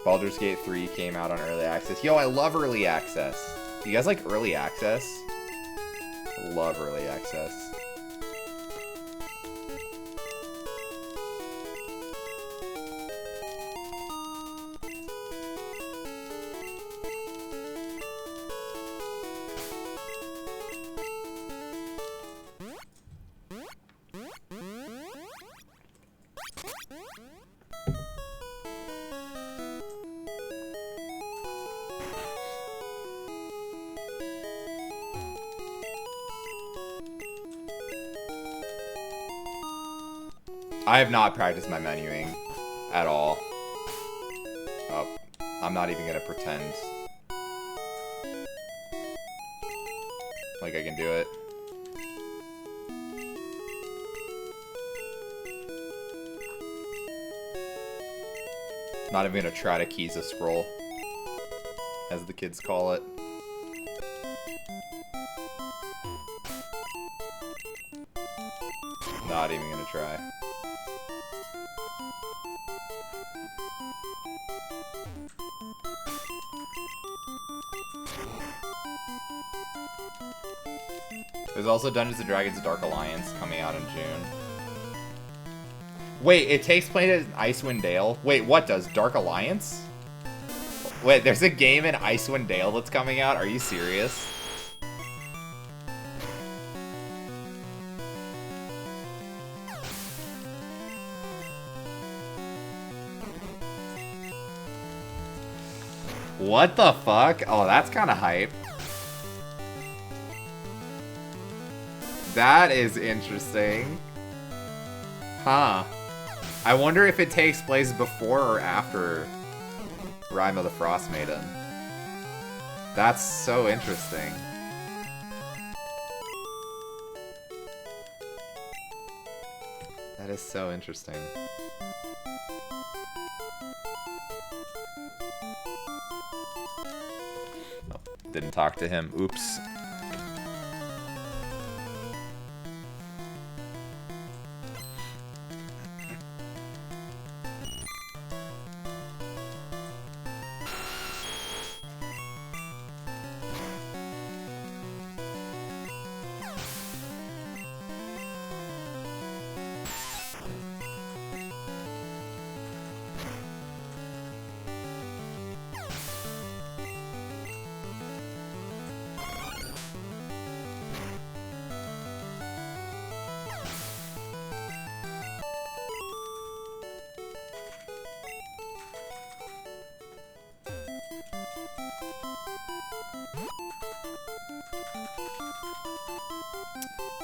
Baldur's Gate 3 came out on early access. Yo, I love early access. You guys like early access? I love early access. I have not practiced my menuing at all. Oh, I'm not even gonna pretend like I can do it. Not even gonna try to keys a scroll, as the kids call it. Not even gonna try. There's also Dungeons & Dragons Dark Alliance coming out in June. Wait, it takes place in Icewind Dale? Wait, what does? Dark Alliance? Wait, there's a game in Icewind Dale that's coming out? Are you serious? What the fuck? Oh, that's kind of hype. That is interesting. Huh. I wonder if it takes place before or after Rime of the Frost Maiden. That's so interesting. That is so interesting. Oh, didn't talk to him. Oops.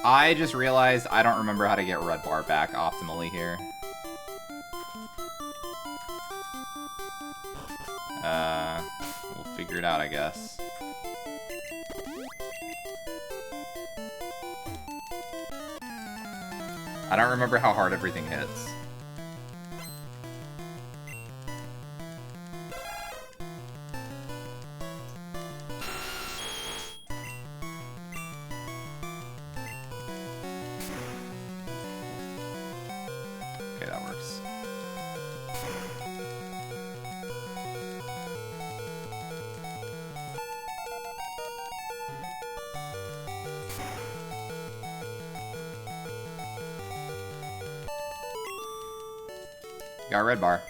I just realized I don't remember how to get red bar back optimally here. We'll figure it out, I guess. I don't remember how hard everything hits. Okay, that works. Got a red bar.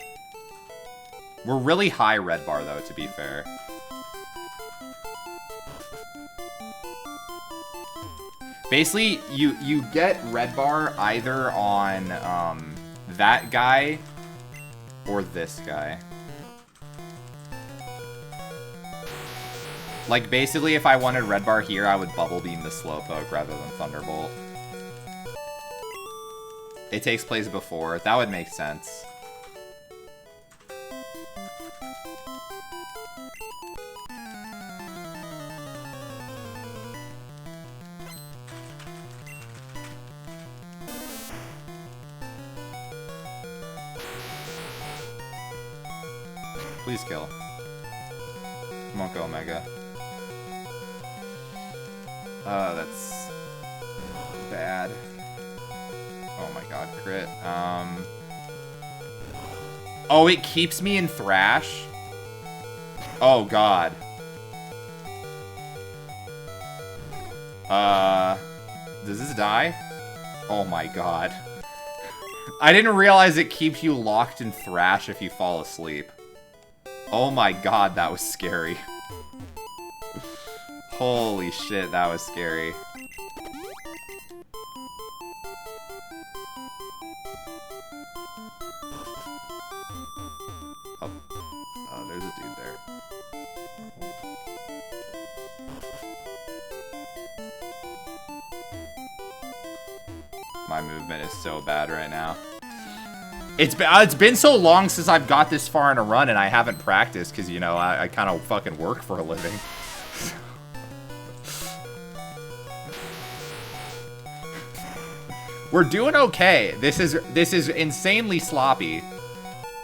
We're really high red bar, though, to be fair. Basically, you get red bar either on that guy or this guy. Like, basically, if I wanted red bar here, I would bubble beam the Slowpoke rather than Thunderbolt. It takes place before. That would make sense. Please kill. Come on, go Omega. That's bad. Oh my god, crit. Oh, it keeps me in Thrash? Oh god. Does this die? Oh my god. I didn't realize it keeps you locked in Thrash if you fall asleep. Oh my god, that was scary. Holy shit, that was scary. Oh, there's a dude there. My movement is so bad right now. It's been so long since I've got this far in a run and I haven't practiced because, you know, I kind of fucking work for a living. We're doing okay. This is insanely sloppy.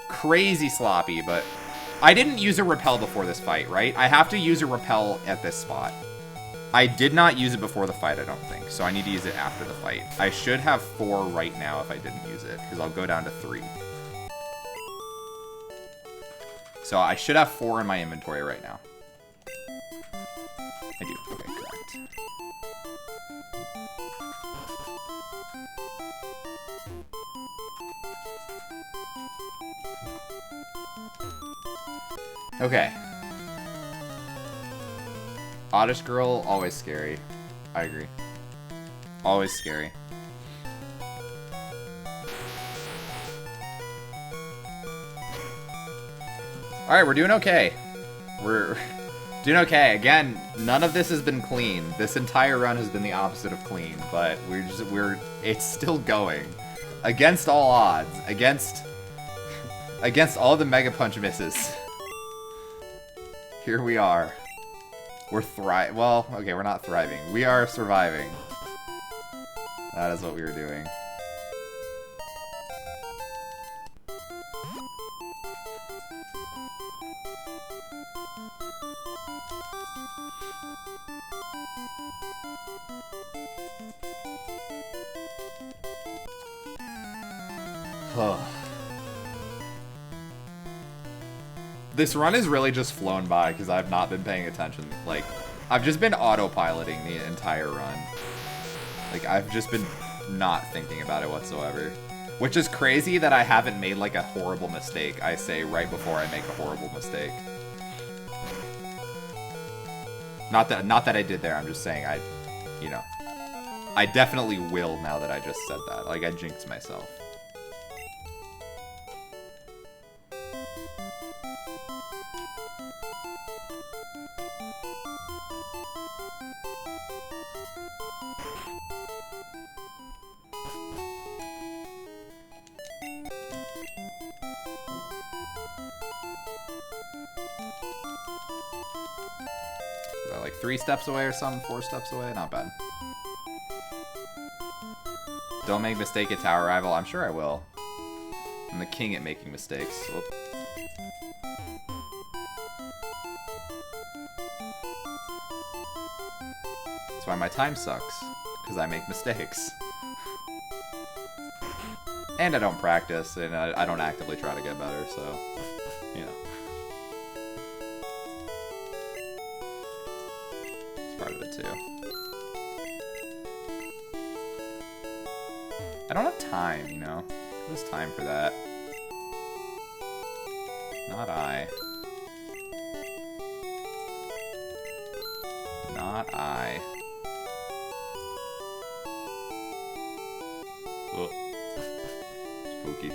Crazy sloppy, but I didn't use a repel before this fight, right? I have to use a repel at this spot. I did not use it before the fight, I don't think, so I need to use it after the fight. I should have 4 right now if I didn't use it, because I'll go down to 3. So I should have 4 in my inventory right now. I do. Okay, correct. Okay. Oddish girl, always scary. I agree. Always scary. Alright, we're doing okay. We're doing okay. Again, none of this has been clean. This entire run has been the opposite of clean, but it's still going. Against all odds. Against all the Mega Punch misses. Here we are. We're well, okay, we're not thriving. We are surviving. That is what we were doing. This run has really just flown by because I've not been paying attention. Like, I've just been autopiloting the entire run. Like, I've just been not thinking about it whatsoever. Which is crazy that I haven't made, like, a horrible mistake, I say, right before I make a horrible mistake. Not that I did there, I'm just saying you know. I definitely will now that I just said that. Like, I jinxed myself. Like 3 steps away or something, 4 steps away, not bad. Don't make mistake at tower rival. I'm sure I will. I'm the king at making mistakes. Whoop. That's why my time sucks, because I make mistakes. And I don't practice, and I don't actively try to get better, so, you know. Part of it too. I don't have time, you know? There's time for that. Not I. Not I. Ugh. Spooky.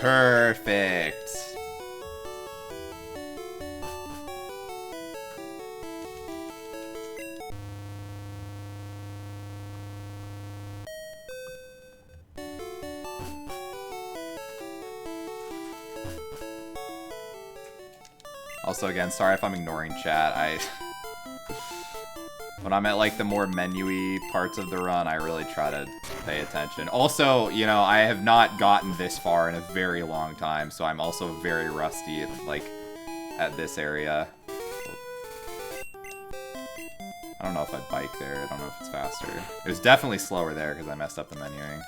Perfect. Also, again, sorry if I'm ignoring chat. When I'm at, like, the more menu-y parts of the run, I really try to pay attention. Also, you know, I have not gotten this far in a very long time, so I'm also very rusty, like, at this area. I don't know if I bike there. I don't know if it's faster. It was definitely slower there because I messed up the menuing.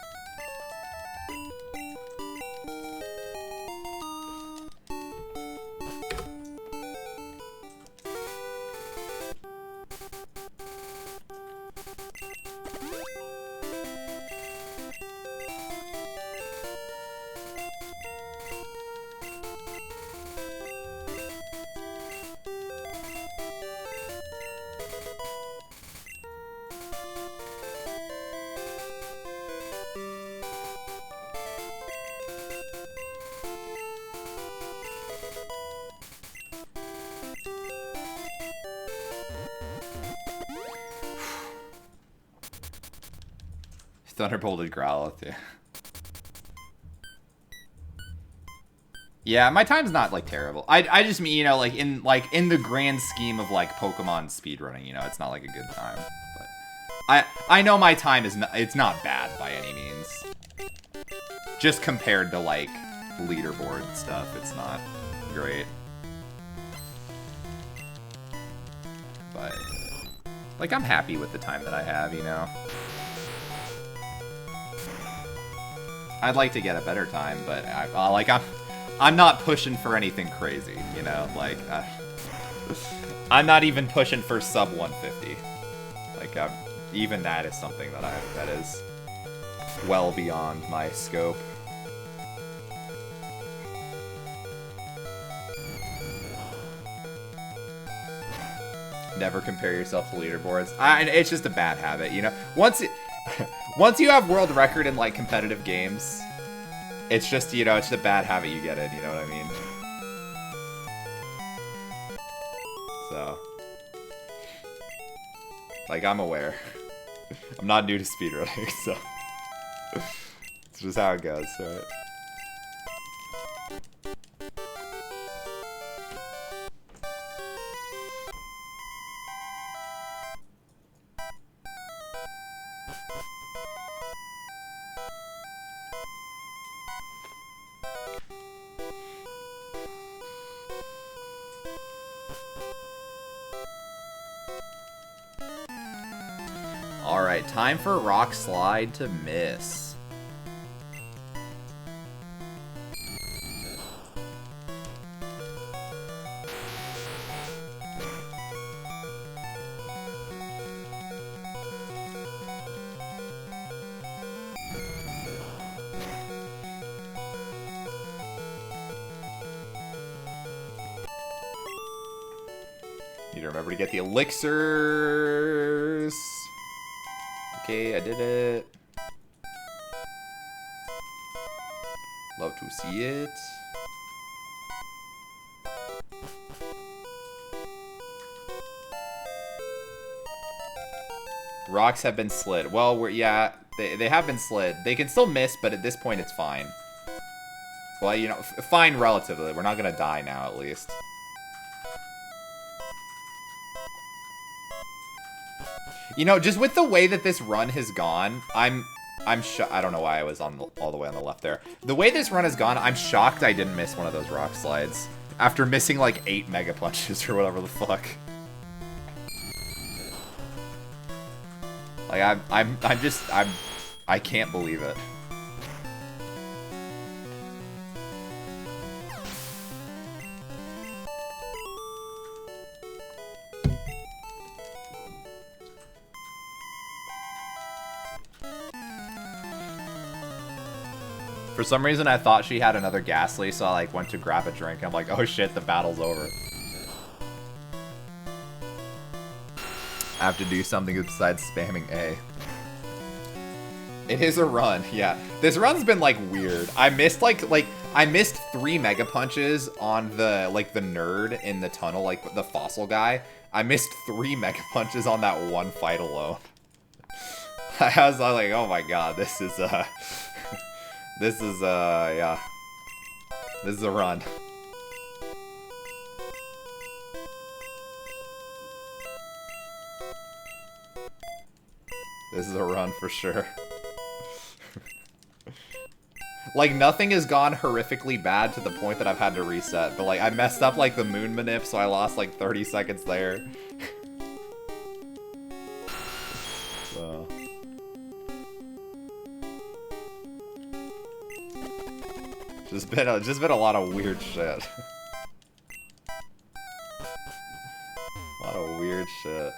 Thunderbolted Growlithe, yeah. Yeah, my time's not, like, terrible. I just mean, you know, like, in the grand scheme of, like, Pokemon speedrunning, you know, it's not, like, a good time. But I know my time is not, it's not bad by any means. Just compared to, like, leaderboard stuff, it's not great. But, like, I'm happy with the time that I have, you know? I'd like to get a better time, but I'm not pushing for anything crazy, you know? Like, I'm not even pushing for sub 150. Like, even that is something that is well beyond my scope. Never compare yourself to leaderboards. It's just a bad habit, you know? Once you have world record in, like, competitive games, it's just, you know, it's just a bad habit you get in, you know what I mean? So. Like, I'm aware. I'm not new to speedrunning, so. It's just how it goes, right? Alright, time for Rock Slide to miss. Need to remember to get the elixirs. Okay, I did it. Love to see it. Rocks have been slid. Well, yeah, they have been slid. They can still miss, but at this point it's fine. Well, you know, fine relatively. We're not gonna die now, at least. You know, just with the way that this run has gone, I don't know why I was on all the way on the left there. The way this run has gone, I'm shocked I didn't miss one of those rock slides after missing like 8 Mega Punches or whatever the fuck. Like I can't believe it. For some reason, I thought she had another Ghastly, so I like went to grab a drink. I'm like, oh shit, the battle's over. I have to do something besides spamming A. It is a run, yeah. This run's been like weird. I missed I missed 3 Mega Punches on the the nerd in the tunnel, like the fossil guy. I missed 3 Mega Punches on that one fight alone. I was like, oh my god, this is yeah. This is a run. This is a run for sure. Like, nothing has gone horrifically bad to the point that I've had to reset. But, like, I messed up, like, the moon manip, so I lost, like, 30 seconds there. So. Just been a lot of weird shit. A lot of weird shit.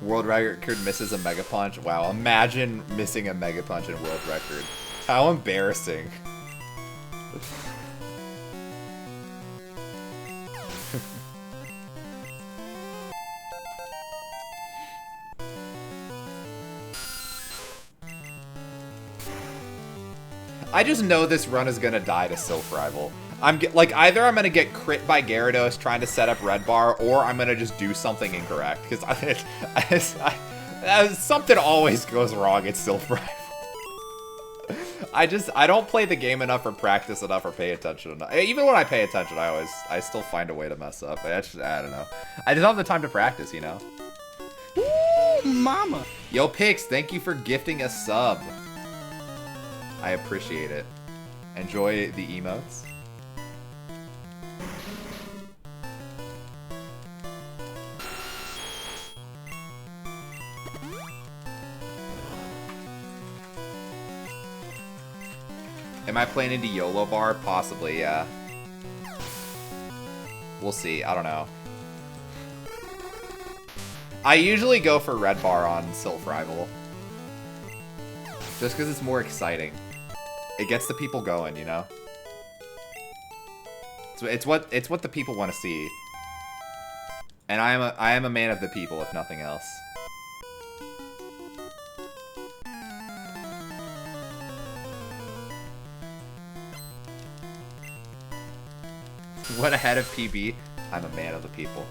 World record misses a Mega Punch. Wow, imagine missing a Mega Punch in world record. How embarrassing. I just know this run is gonna die to Sylph Rival. Like, either I'm gonna get crit by Gyarados trying to set up Red Bar, or I'm gonna just do something incorrect. Because something always goes wrong at Sylph Rival. I don't play the game enough or practice enough or pay attention enough. Even when I pay attention, I still find a way to mess up. I don't know. I just don't have the time to practice, you know? Ooh, mama. Yo, Pix, thank you for gifting a sub. I appreciate it. Enjoy the emotes. Am I planning to YOLO bar? Possibly, yeah. We'll see. I don't know. I usually go for Red Bar on Sylph Rival. Just because it's more exciting. It gets the people going, you know? It's what the people want to see. And I am a man of the people, if nothing else. What ahead of PB? I'm a man of the people.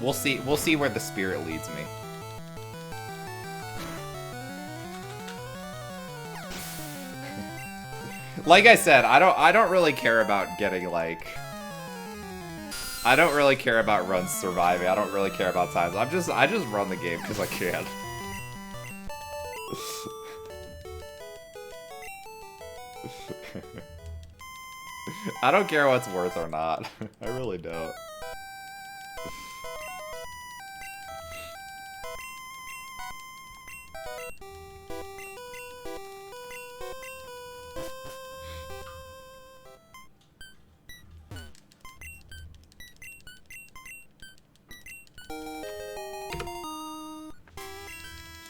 We'll see where the spirit leads me. Like I said, I don't really care about getting, like, I don't really care about runs surviving. I don't really care about times. I just run the game because I can. I don't care what's worth or not. I really don't.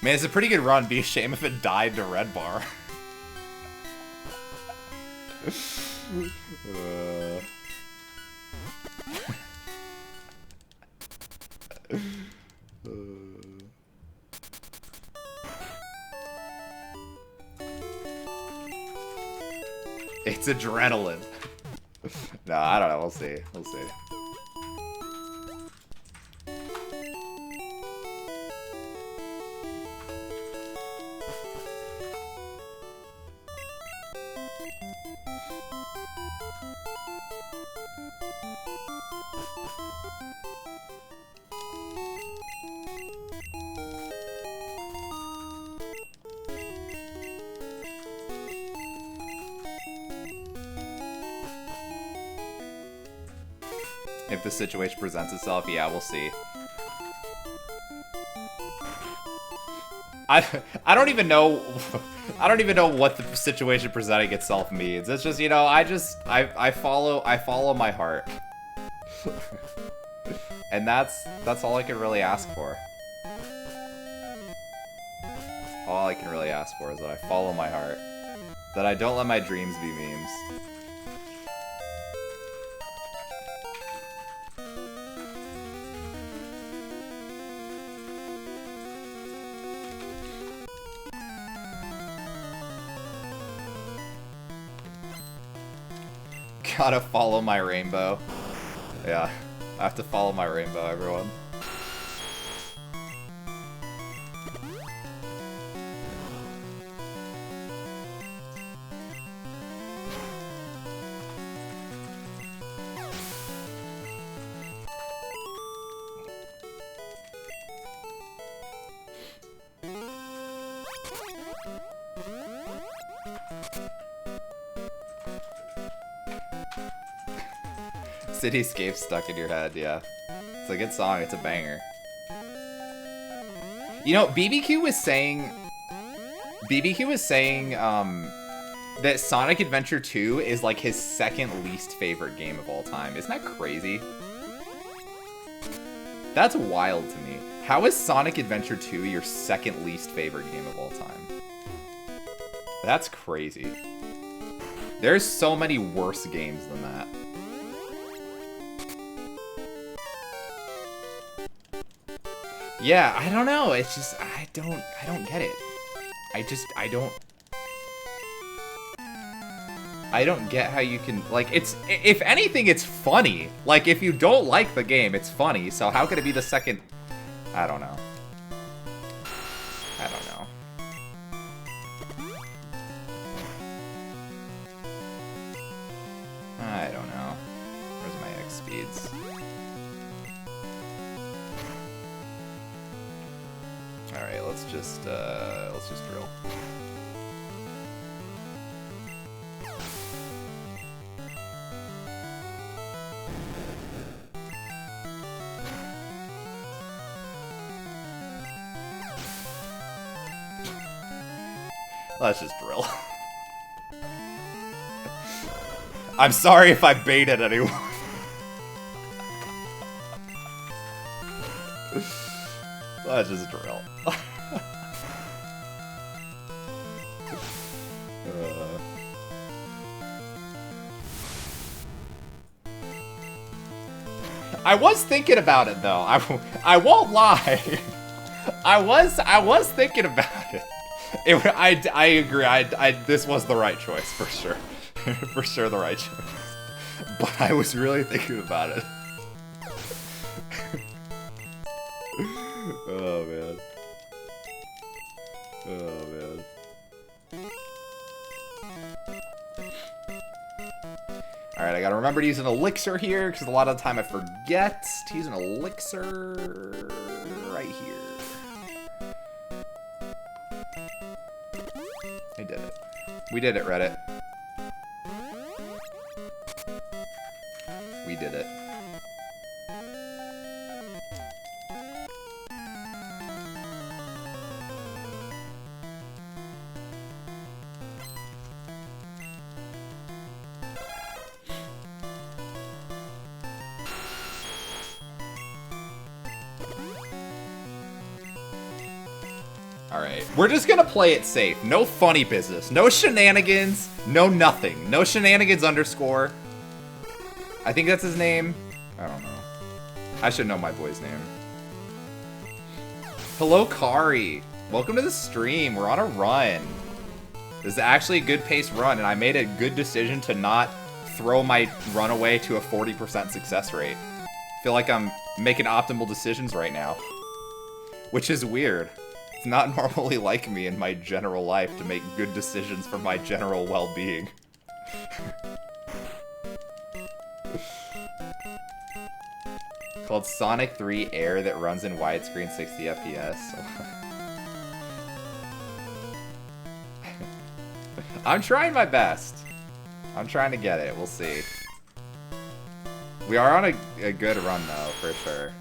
Man, it's a pretty good run. Be a shame if it died to Red Bar. It's adrenaline. No, I don't know. We'll see. We'll see. If the situation presents itself, yeah, we'll see. I don't even know what the situation presenting itself means. It's just, you know, I follow my heart. And that's all I can really ask for. All I can really ask for is that I follow my heart. That I don't let my dreams be memes. gotta follow my rainbow. Yeah, I have to follow my rainbow, everyone. Cityscape stuck in your head, yeah. It's a good song, it's a banger. You know, BBQ was saying that Sonic Adventure 2 is like his second least favorite game of all time. Isn't that crazy? That's wild to me. How is Sonic Adventure 2 your second least favorite game of all time? That's crazy. There's so many worse games than that. Yeah, I don't know. It's just I don't get it. I don't get how you can, like, it's, if anything, it's funny. Like, if you don't like the game, it's funny. So how could it be the second? I don't know. I don't know. I don't know. Where's my X speeds? All right, let's just drill. Let's just drill. I'm sorry if I baited anyone. Let's just drill. I was thinking about it though. I won't lie. I was thinking about it. I agree. This was the right choice for sure. For sure the right choice. But I was really thinking about it. Oh man. Oh man. Alright, I gotta remember to use an elixir here, because a lot of the time I forget to use an elixir right here. I did it. We did it, Reddit. We did it. Alright, we're just gonna play it safe. No funny business. No shenanigans. No nothing. No shenanigans underscore. I think that's his name. I don't know. I should know my boy's name. Hello, Kari. Welcome to the stream. We're on a run. This is actually a good pace run, and I made a good decision to not throw my run away to a 40% success rate. I feel like I'm making optimal decisions right now. Which is weird. It's not normally like me in my general life to make good decisions for my general well-being. Called Sonic 3 Air that runs in widescreen 60 FPS. I'm trying my best. I'm trying to get it. We'll see. We are on a good run, though, for sure.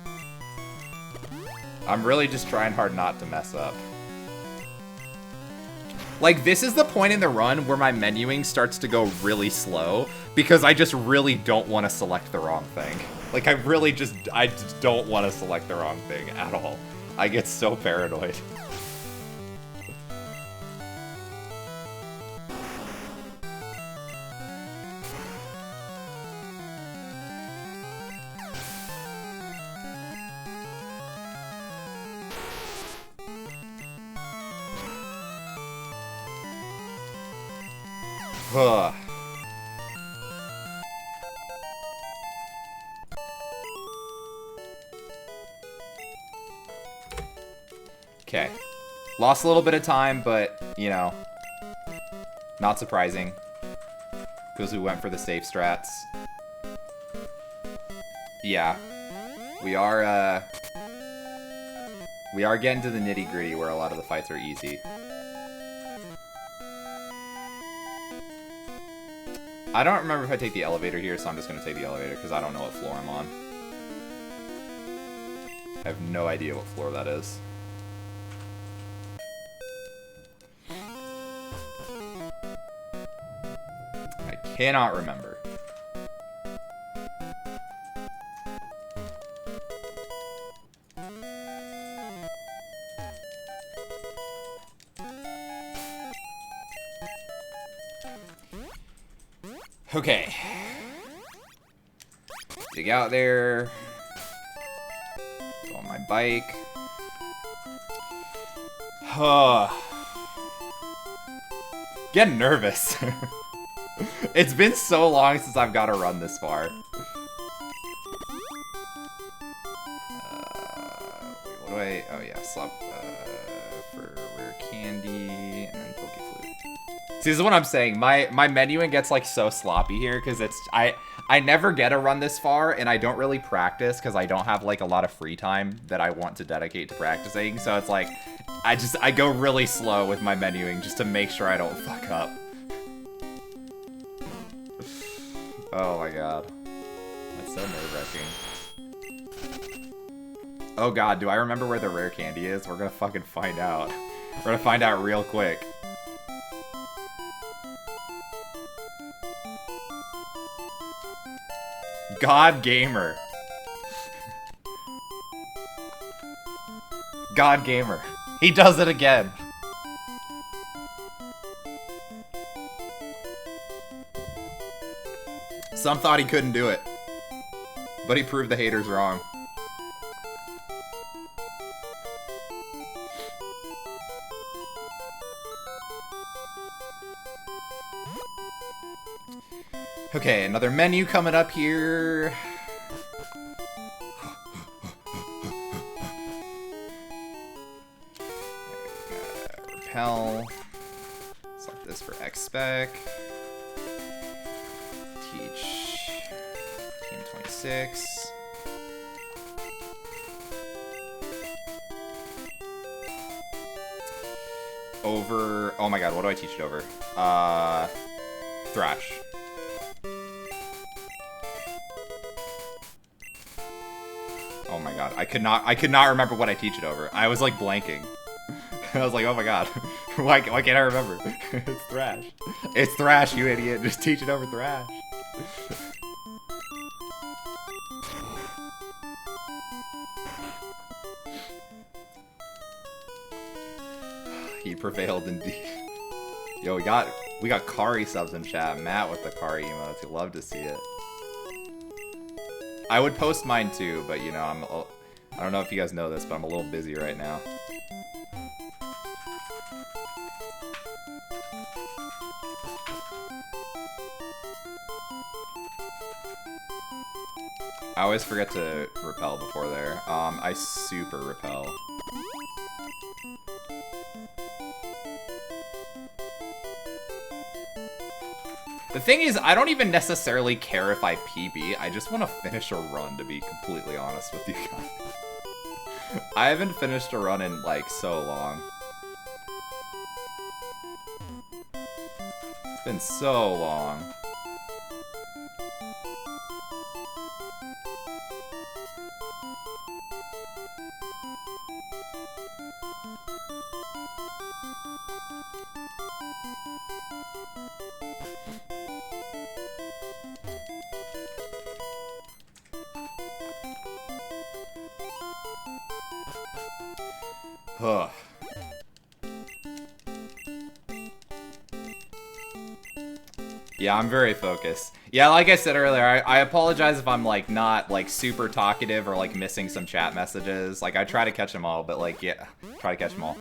I'm really just trying hard not to mess up. Like, this is the point in the run where my menuing starts to go really slow, because I just really don't want to select the wrong thing. Like, I just don't want to select the wrong thing at all. I get so paranoid. Okay. Lost a little bit of time, but, you know, not surprising. Because we went for the safe strats. Yeah. We are getting to the nitty-gritty where a lot of the fights are easy. I don't remember if I take the elevator here, so I'm just going to take the elevator because I don't know what floor I'm on. I have no idea what floor that is. I cannot remember. Okay. Dig out there. Go on my bike. Getting nervous. It's been so long since I've got to run this far. Wait, what do I... Oh yeah, slop for rare candy and then Poke Flute. See, this is what I'm saying. My menuing gets like so sloppy here because it's I never get to run this far and I don't really practice because I don't have like a lot of free time that I want to dedicate to practicing. So it's like I go really slow with my menuing just to make sure I don't fuck up. Oh my god. That's so nerve-wracking. Oh god, do I remember where the rare candy is? We're gonna fucking find out. We're gonna find out real quick. God Gamer. God Gamer. He does it again. Some thought he couldn't do it, but he proved the haters wrong. Okay, another menu coming up here. Repel. Select this for X-Spec. Teach Team 26. Over... Oh my god, what do I teach it over? Thrash. Oh my god, I could not remember what I teach it over. I was like blanking. I was like, oh my god, why can't I remember? It's Thrash. It's Thrash, you idiot. Just teach it over Thrash. He prevailed indeed. Yo, we got Kari subs in chat. Matt with the Kari emotes. You love to see it. I would post mine too, but you know, I don't know if you guys know this, but I'm a little busy right now. I always forget to repel before there. I super repel. The thing is, I don't even necessarily care if I PB. I just want to finish a run, to be completely honest with you guys. I haven't finished a run in, like, so long. It's been so long. Ugh. Yeah, I'm very focused. Yeah, like I said earlier, I apologize if I'm, like, not, like, super talkative or, like, missing some chat messages. Like, I try to catch them all, but, like, yeah, try to catch them all.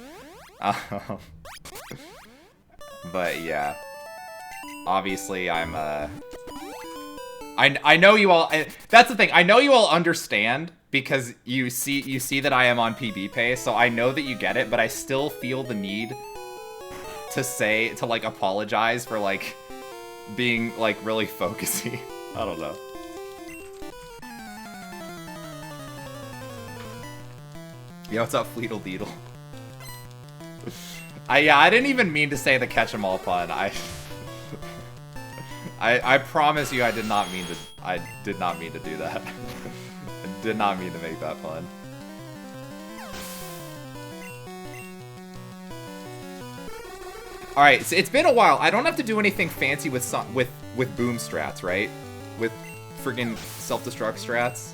But, yeah. Obviously, I'm I know you all. That's the thing. I know you all understand because you see that I am on PB pace, so I know that you get it. But I still feel the need to like apologize for like being like really focusy. I don't know. Yo, what's up, Fleetle Deedle? I didn't even mean to say the catch 'em all pun. I promise you I did not mean to do that. I did not mean to make that pun. Alright, so it's been a while. I don't have to do anything fancy with boom strats, right? With friggin' self-destruct strats.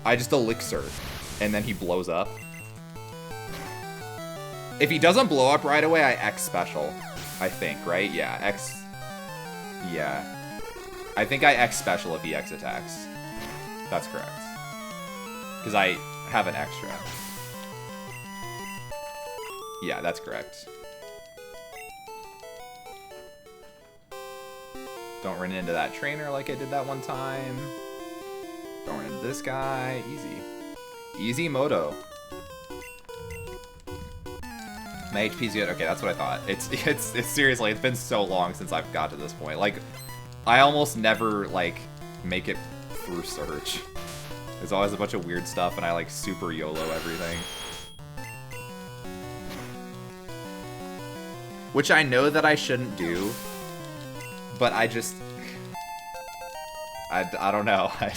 I just elixir, and then he blows up. If he doesn't blow up right away, I X special. I think, right? Yeah, X... Yeah. I think I X special if he X attacks. That's correct. Because I have an extra. Yeah, that's correct. Don't run into that trainer like I did that one time. Don't run into this guy. Easy. Easy moto. My HP's good. Okay, that's what I thought. It's seriously, it's been so long since I've got to this point. Like, I almost never, like, make it through Surge. There's always a bunch of weird stuff, and I, like, super YOLO everything. Which I know that I shouldn't do, but I just... I don't know. I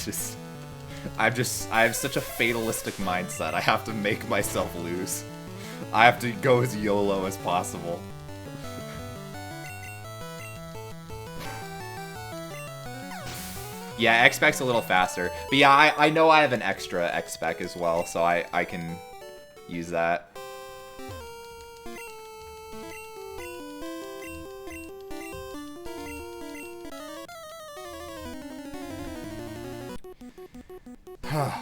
have such a fatalistic mindset. I have to make myself lose. I have to go as YOLO as possible. Yeah, X-Spec's a little faster. But yeah, I know I have an extra X-Spec as well, so I can use that.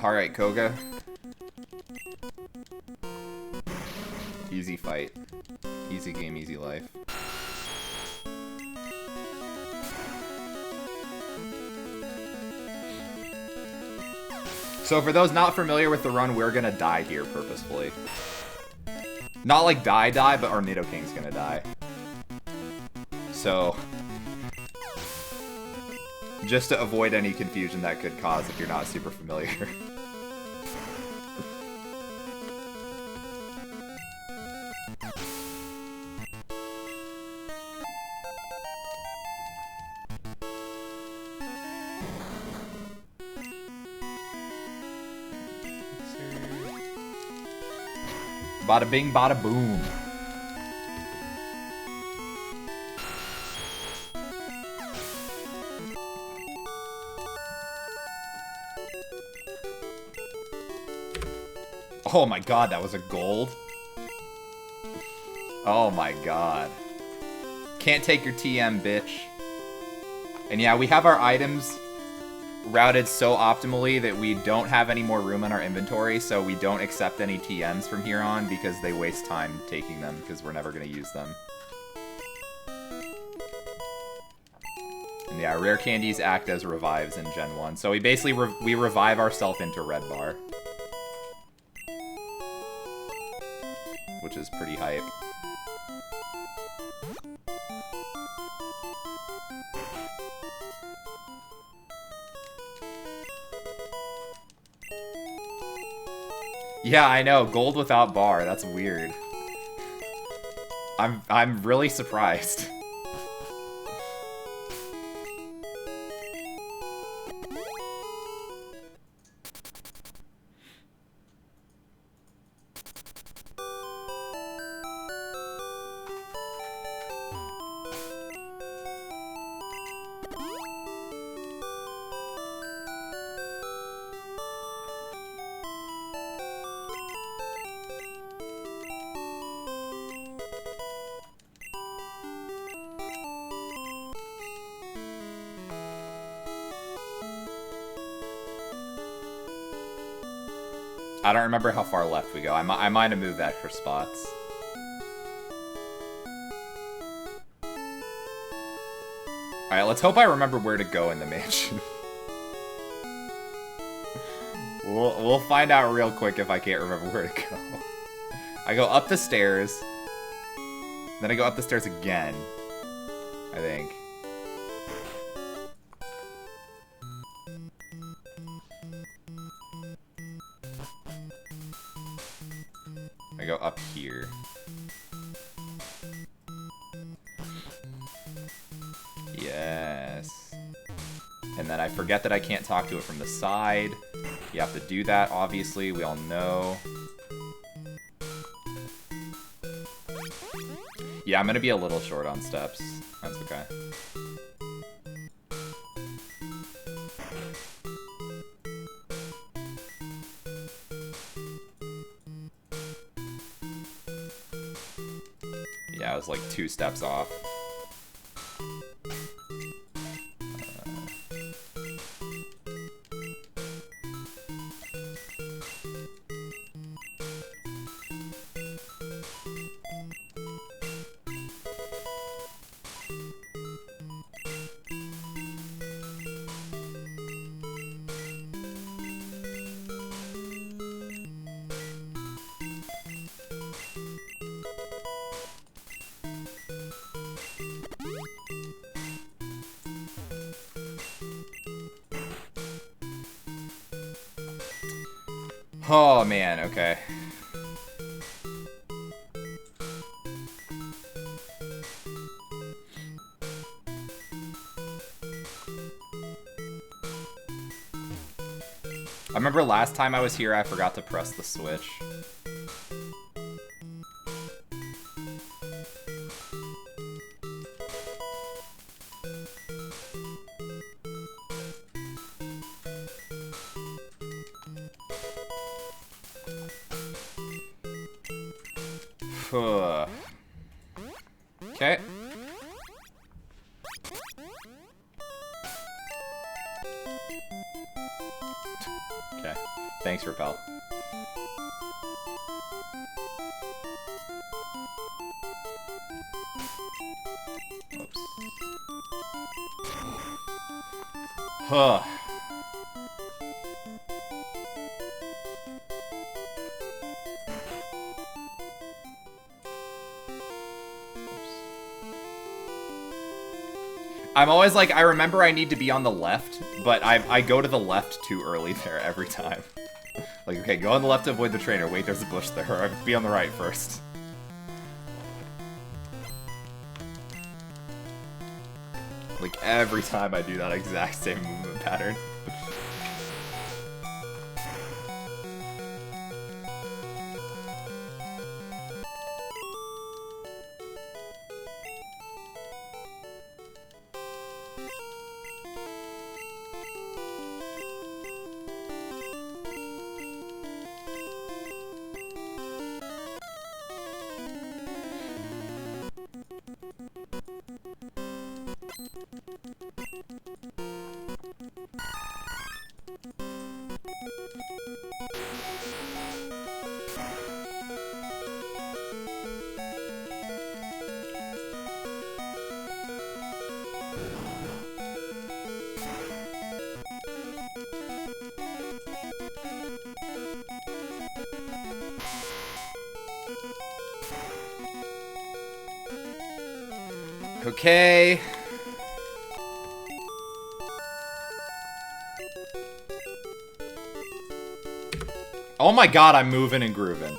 Alright, Koga. Easy fight. Easy game, easy life. So for those not familiar with the run, we're gonna die here purposefully. Not like die, but our Nidoking's gonna die. So... just to avoid any confusion that could cause if you're not super familiar. Bada bing, bada boom. Oh my god, that was a gold? Oh my god. Can't take your TM, bitch. And yeah, we have our items routed so optimally that we don't have any more room in our inventory, so we don't accept any TMs from here on because they waste time taking them because we're never going to use them. And yeah, rare candies act as revives in Gen 1. So we basically we revive ourselves into red bar. Which is pretty hype. Yeah, I know, gold without bar, that's weird. I'm really surprised. I don't remember how far left we go. I might have moved extra spots. Alright, let's hope I remember where to go in the mansion. We'll find out real quick if I can't remember where to go. I go up the stairs. Then I go up the stairs again. I think. I go up here. Yes. And then I forget that I can't talk to it from the side. You have to do that, obviously. We all know. Yeah, I'm gonna be a little short on steps. That's okay. Yeah, I was like 2 steps off. Oh man, okay. I remember last time I was here, I forgot to press the switch. Okay. Okay. Thanks, Repel. Oops. Huh. I'm always like, I remember I need to be on the left, but I go to the left too early there every time. Like, okay, go on the left to avoid the trainer. Wait, there's a bush there. Or be on the right first. Like, every time I do that exact same movement pattern. Okay. Oh my god, I'm moving and grooving.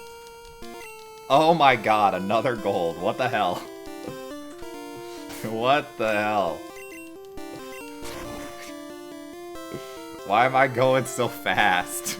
Oh my god, another gold. What the hell? What the hell? Why am I going so fast?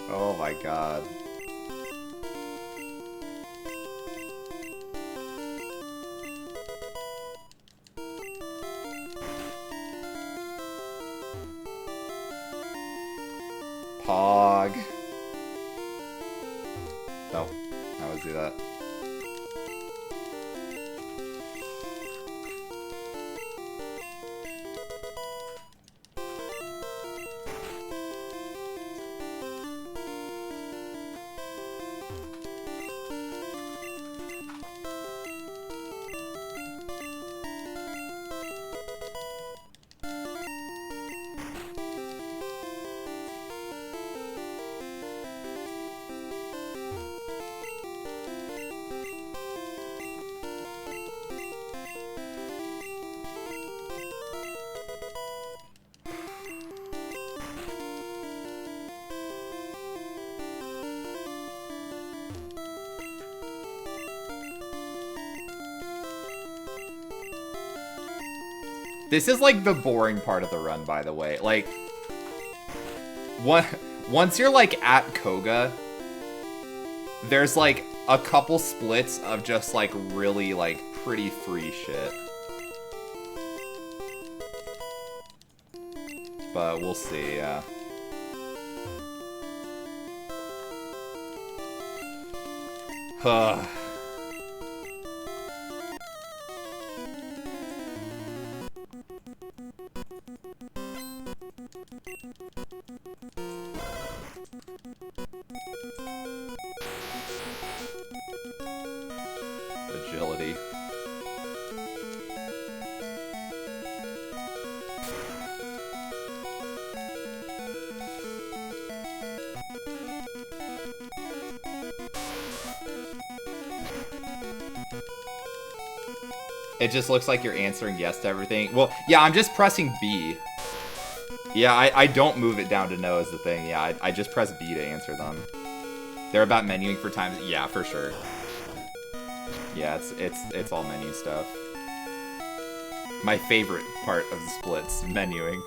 Oh my god. Pog. Nope. I would do that. This is like the boring part of the run, by the way. Like, once you're like at Koga, there's like a couple splits of just like really like pretty free shit. But we'll see, yeah. Huh. Agility. It just looks like you're answering yes to everything. Well, yeah, I'm just pressing B. Yeah, I don't move it down to no is the thing. Yeah, I just press B to answer them. They're about menuing for times. Yeah, for sure. Yeah, it's all menu stuff. My favorite part of the splits, menuing.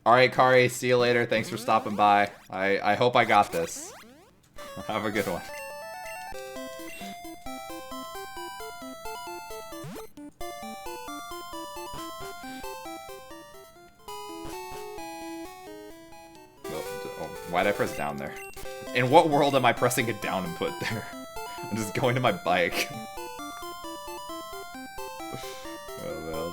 Alright, Kari, see you later. Thanks for stopping by. I hope I got this. Have a good one. Oh, why'd I press down there? In what world am I pressing a down input there? I'm just going to my bike. Oh, man.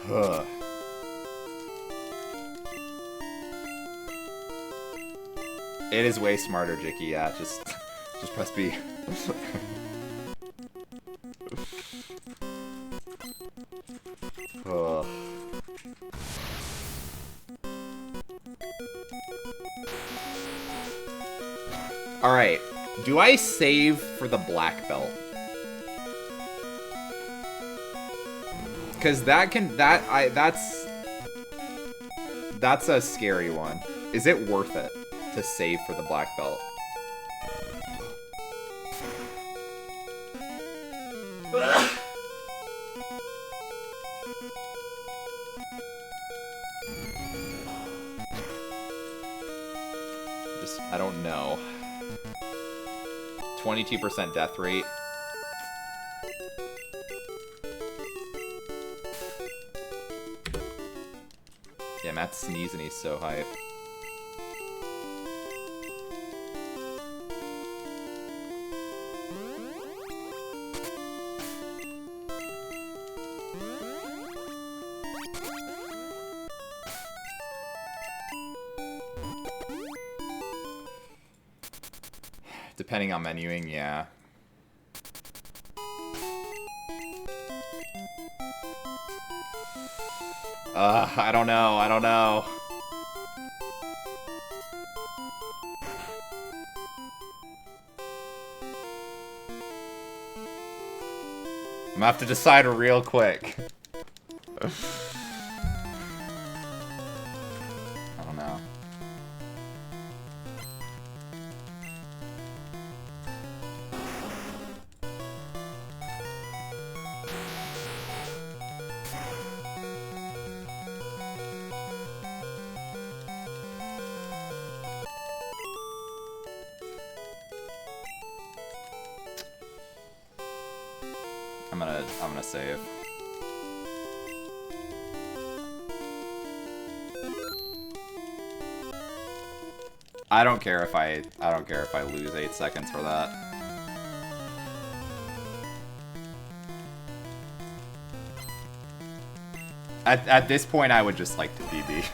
Huh. It is way smarter, Jicky. Yeah, just press B. Ugh. All right. Do I save for the black belt? Because that's a scary one. Is it worth it to save for the black belt? I don't know. 22% death rate. Yeah, Matt's sneezing, he's so hype. Depending on menuing, yeah. I don't know, I don't know. I'm gonna have to decide real quick. I don't know. I'm gonna save. I don't care if I lose 8 seconds for that. At this point, I would just like to BB.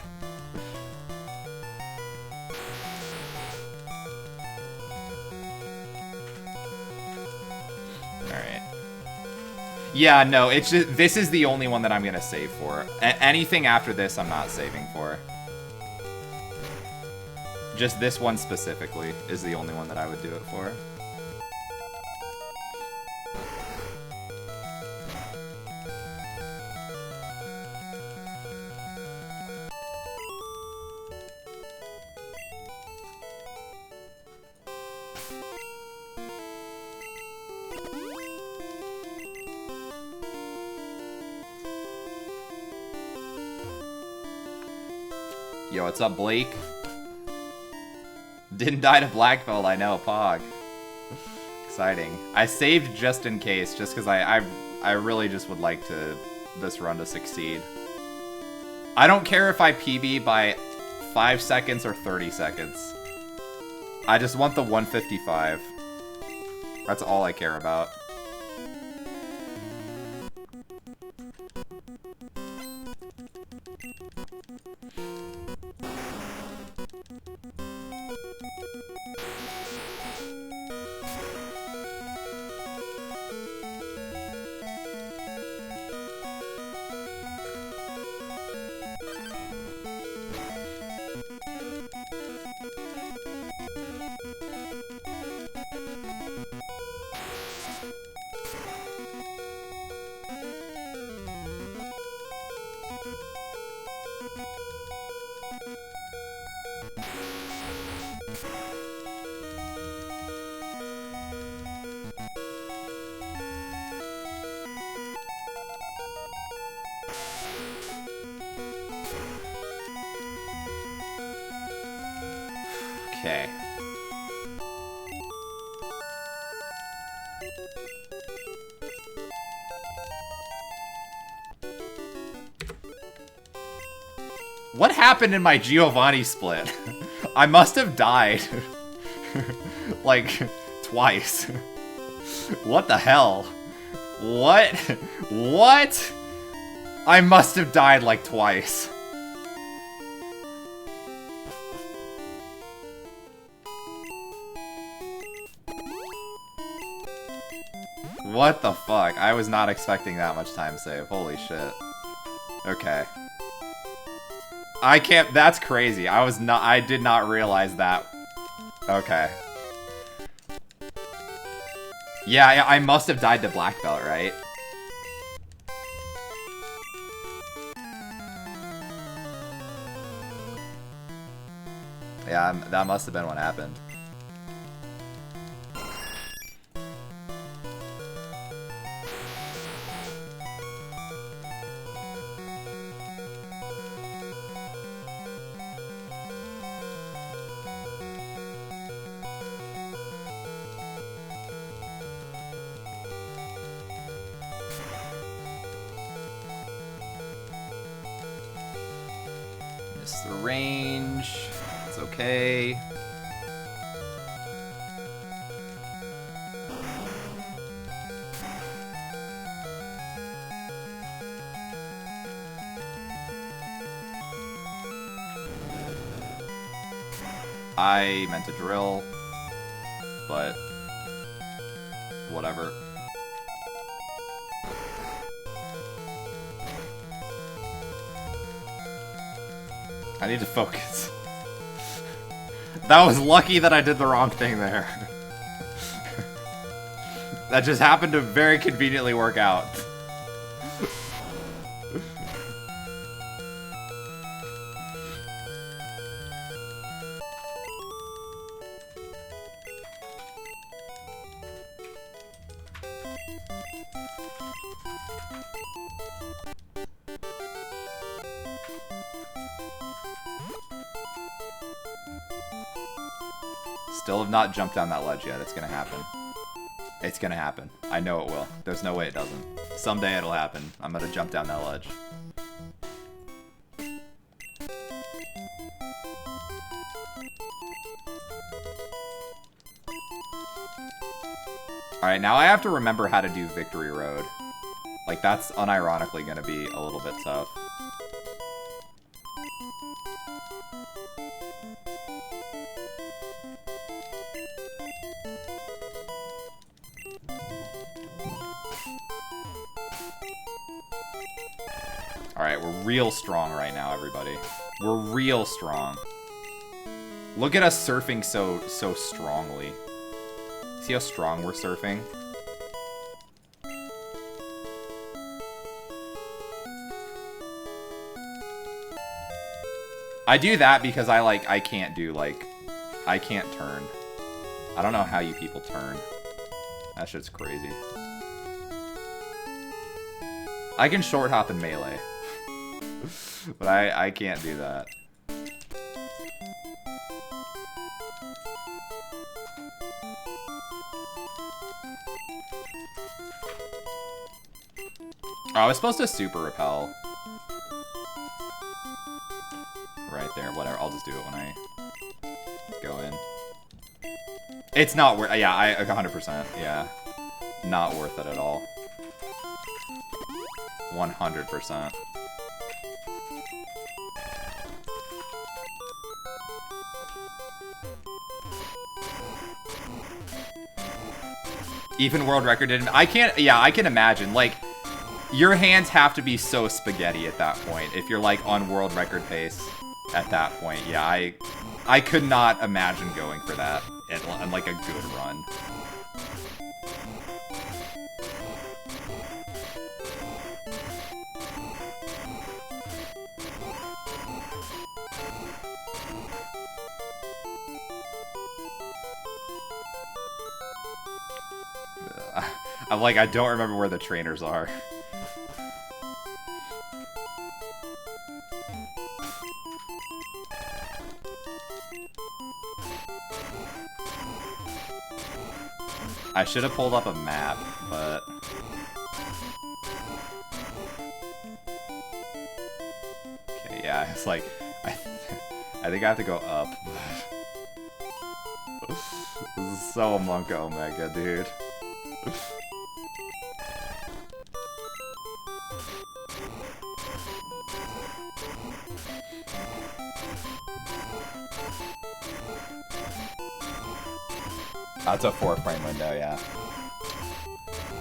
Yeah, no, it's just, this is the only one that I'm gonna save for. Anything after this, I'm not saving for. Just this one specifically is the only one that I would do it for. Yo, what's up, Blake? Didn't die to black belt, I know, Pog. Exciting. I saved just in case, just because I really just would like this run to succeed. I don't care if I PB by 5 seconds or 30 seconds. I just want the 155. That's all I care about. Okay. What happened in my Giovanni split? I must have died. Like, twice. What the hell? What? What? I must have died like twice. What the fuck? I was not expecting that much time save. Holy shit. Okay. I can't- that's crazy. I did not realize that. Okay. Yeah, I must have died to black belt, right? Yeah, that must have been what happened. Missed the range. It's okay. I meant to drill, but whatever. I need to focus. That was lucky that I did the wrong thing there. That just happened to very conveniently work out. Still have not jumped down that ledge yet. It's gonna happen. It's gonna happen. I know it will. There's no way it doesn't. Someday it'll happen. I'm gonna jump down that ledge. Alright, now I have to remember how to do Victory Road. Like, that's unironically gonna be a little bit tough. Alright, we're real strong right now, everybody. We're real strong. Look at us surfing so strongly. See how strong we're surfing? I do that because I can't do, like, I can't turn. I don't know how you people turn. That shit's crazy. I can short hop in Melee. But I can't do that. Oh, I was supposed to super repel. Right there, whatever. I'll just do it when I go in. It's not worth. Yeah, I 100%. Yeah, not worth it at all. 100%. Even world record didn't. I can't. Yeah, I can imagine. Like, your hands have to be so spaghetti at that point. If you're like on world record pace at that point, yeah, I could not imagine going for that in like a good run. I'm like, I don't remember where the trainers are. I should have pulled up a map, but... Okay, yeah, it's like... I think I have to go up. This is so Monka Omega, dude. That's a 4-frame window, yeah.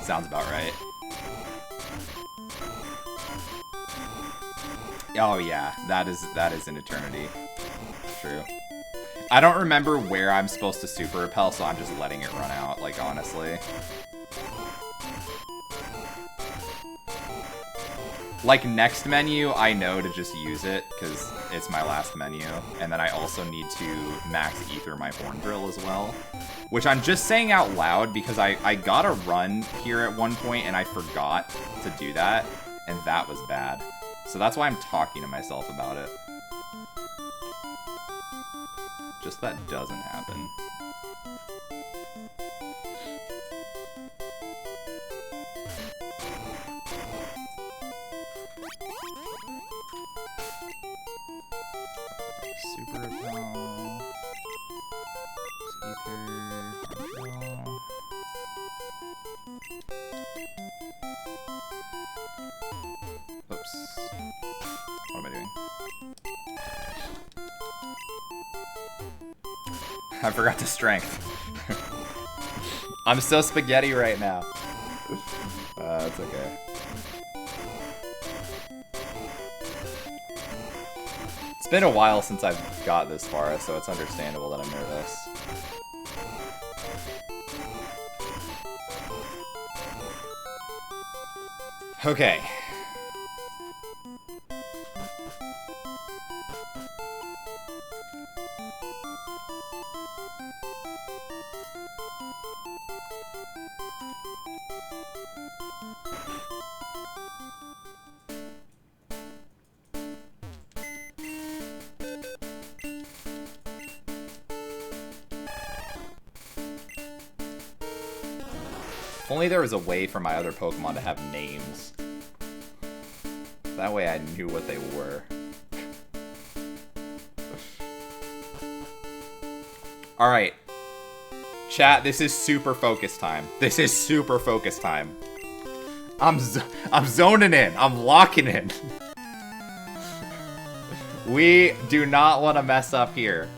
Sounds about right. Oh yeah, that is an eternity. True. I don't remember where I'm supposed to super repel, so I'm just letting it run out, like, honestly. Like, next menu, I know to just use it, because it's my last menu. And then I also need to max ether my horn drill as well. Which I'm just saying out loud, because I got a run here at one point, and I forgot to do that. And that was bad. So that's why I'm talking to myself about it. Just that doesn't happen. Super repel. Ether. Repel. Oops. What am I doing? I forgot to strength. I'm so spaghetti right now. It's okay. It's been a while since I've got this far, so it's understandable that I'm nervous. Okay. If only there was a way for my other Pokemon to have names. That way I knew what they were. Alright. Chat, this is super focus time. This is super focus time. I'm zoning in. I'm locking in. We do not want to mess up here.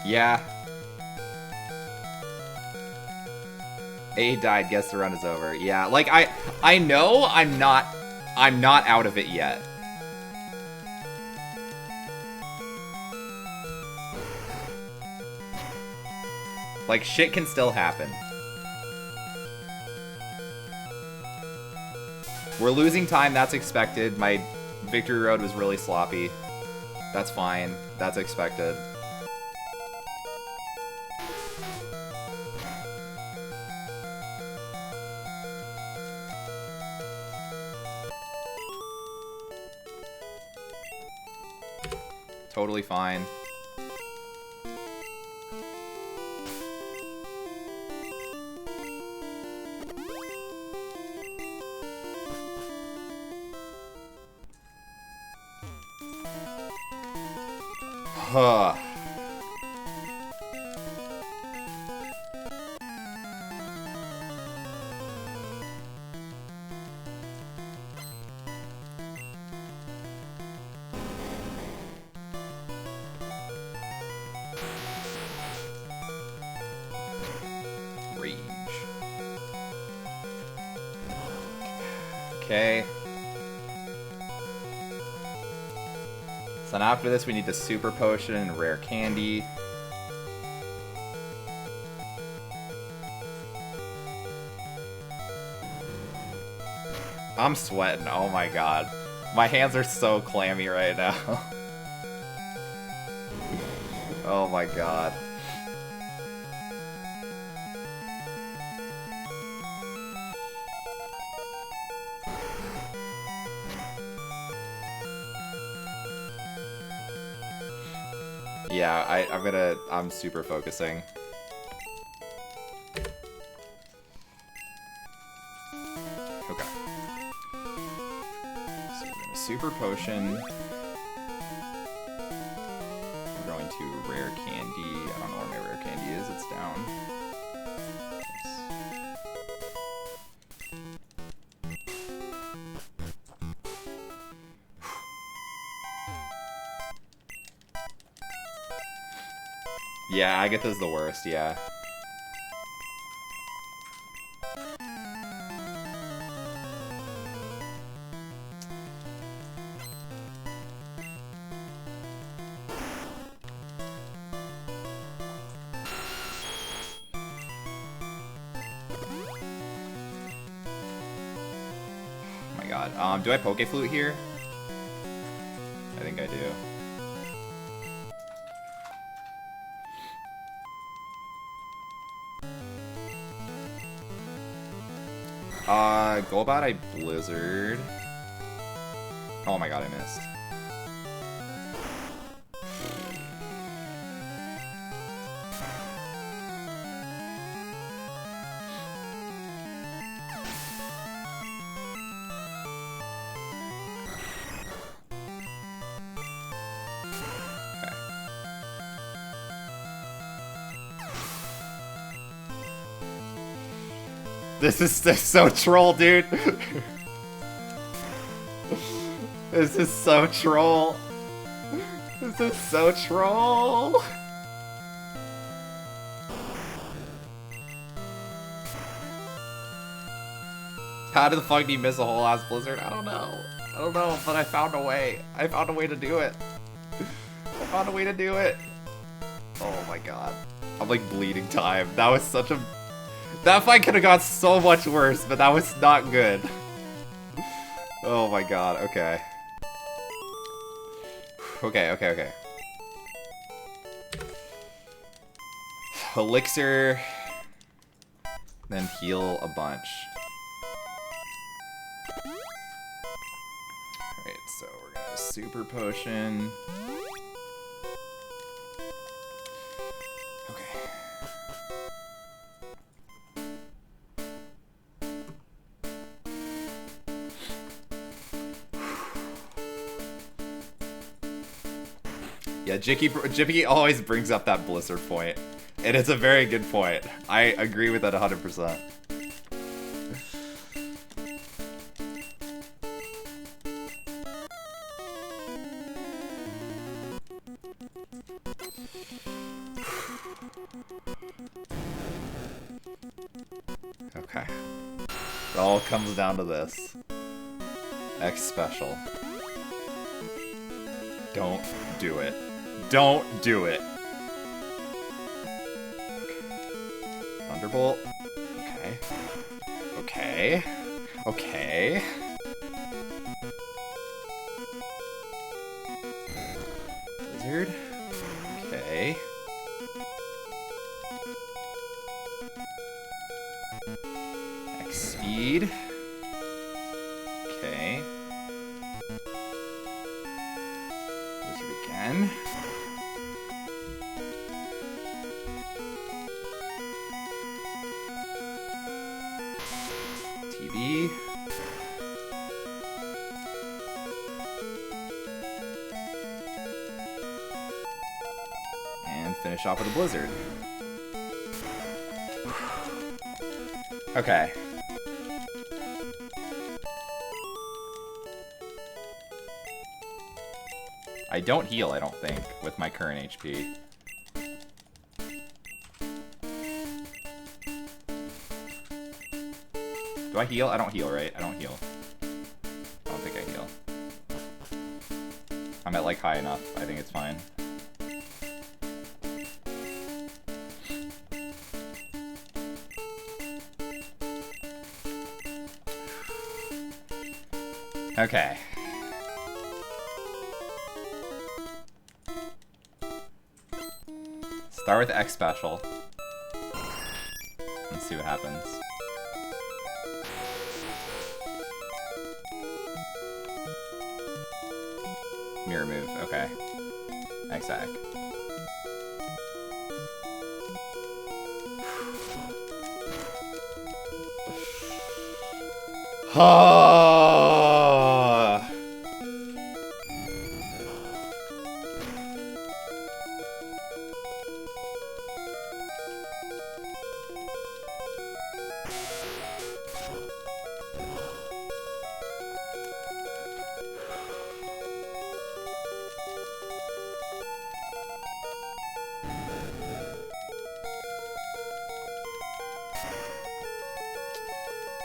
Yeah. A died, guess the run is over. Yeah, like I know I'm not out of it yet. Like shit can still happen. We're losing time, that's expected. My victory road was really sloppy. That's fine. That's expected. Totally fine. Huh. Rage. Okay. So then after this, we need the super potion and rare candy. I'm sweating. Oh my god. My hands are so clammy right now. Oh my god. Yeah, I'm super focusing. Okay. So we're gonna super potion. We're going to rare candy. I don't know where my rare candy is, it's down. Yeah, Agatha's the worst, yeah. Oh my god. Do I Poke Flute here? I think I do. Go about I Blizzard. Oh my god, I missed. This is so troll, dude. This is so troll. This is so troll. How the fuck do you miss a whole ass blizzard? I don't know. I don't know, but I found a way. I found a way to do it. I found a way to do it. Oh my god. I'm like bleeding time. That was such a... That fight could have got so much worse, but that was not good. Oh my god, okay. Okay. Elixir. Then heal a bunch. Alright, so we're gonna super potion. Yeah, Jippy always brings up that Blizzard point. And it's a very good point. I agree with that 100%. Okay. It all comes down to this. X special. Don't do it. Don't do it. Okay. Thunderbolt. Okay. Okay. Okay. Blizzard. Okay. X speed. Okay. Blizzard again. TV. And finish off with a blizzard. Okay. I don't heal, I don't think, with my current HP. Do I heal? I don't heal, right? I don't heal. I don't think I heal. I'm at, like, high enough. I think it's fine. Okay. Start with X special. Let's see what happens. Mirror move, okay. X-Ack.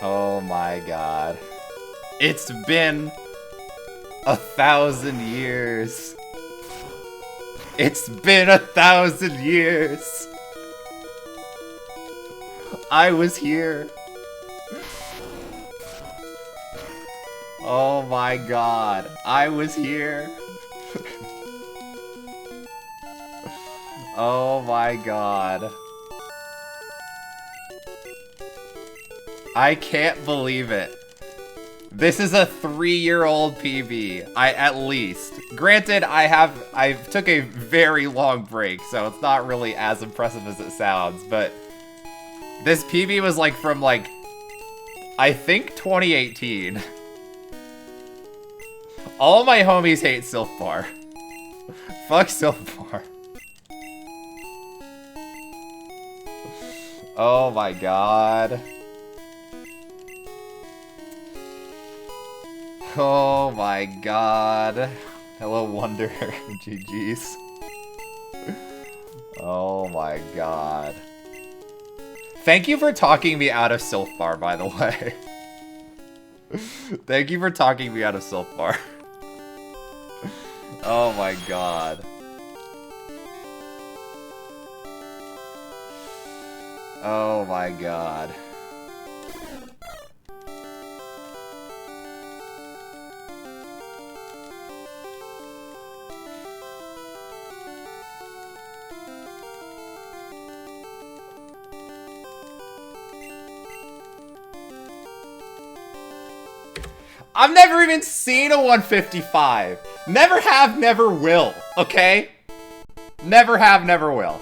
Oh my god. It's been 1,000 years. It's been 1,000 years. I was here. Oh my god. I was here. Oh my god. I can't believe it. This is a 3-year-old PB. At least. Granted, I took a very long break, so it's not really as impressive as it sounds, but this PB was like from like, I think 2018. All my homies hate Sylphar. Fuck Sylphar. Oh my god. Oh my god. Hello, Wonder. GG's. Oh my god. Thank you for talking me out of Sylphar, by the way. Thank you for talking me out of Sylphar. Oh my god. Oh my god. I've never even seen a 155. Never have, never will, okay? Never have, never will.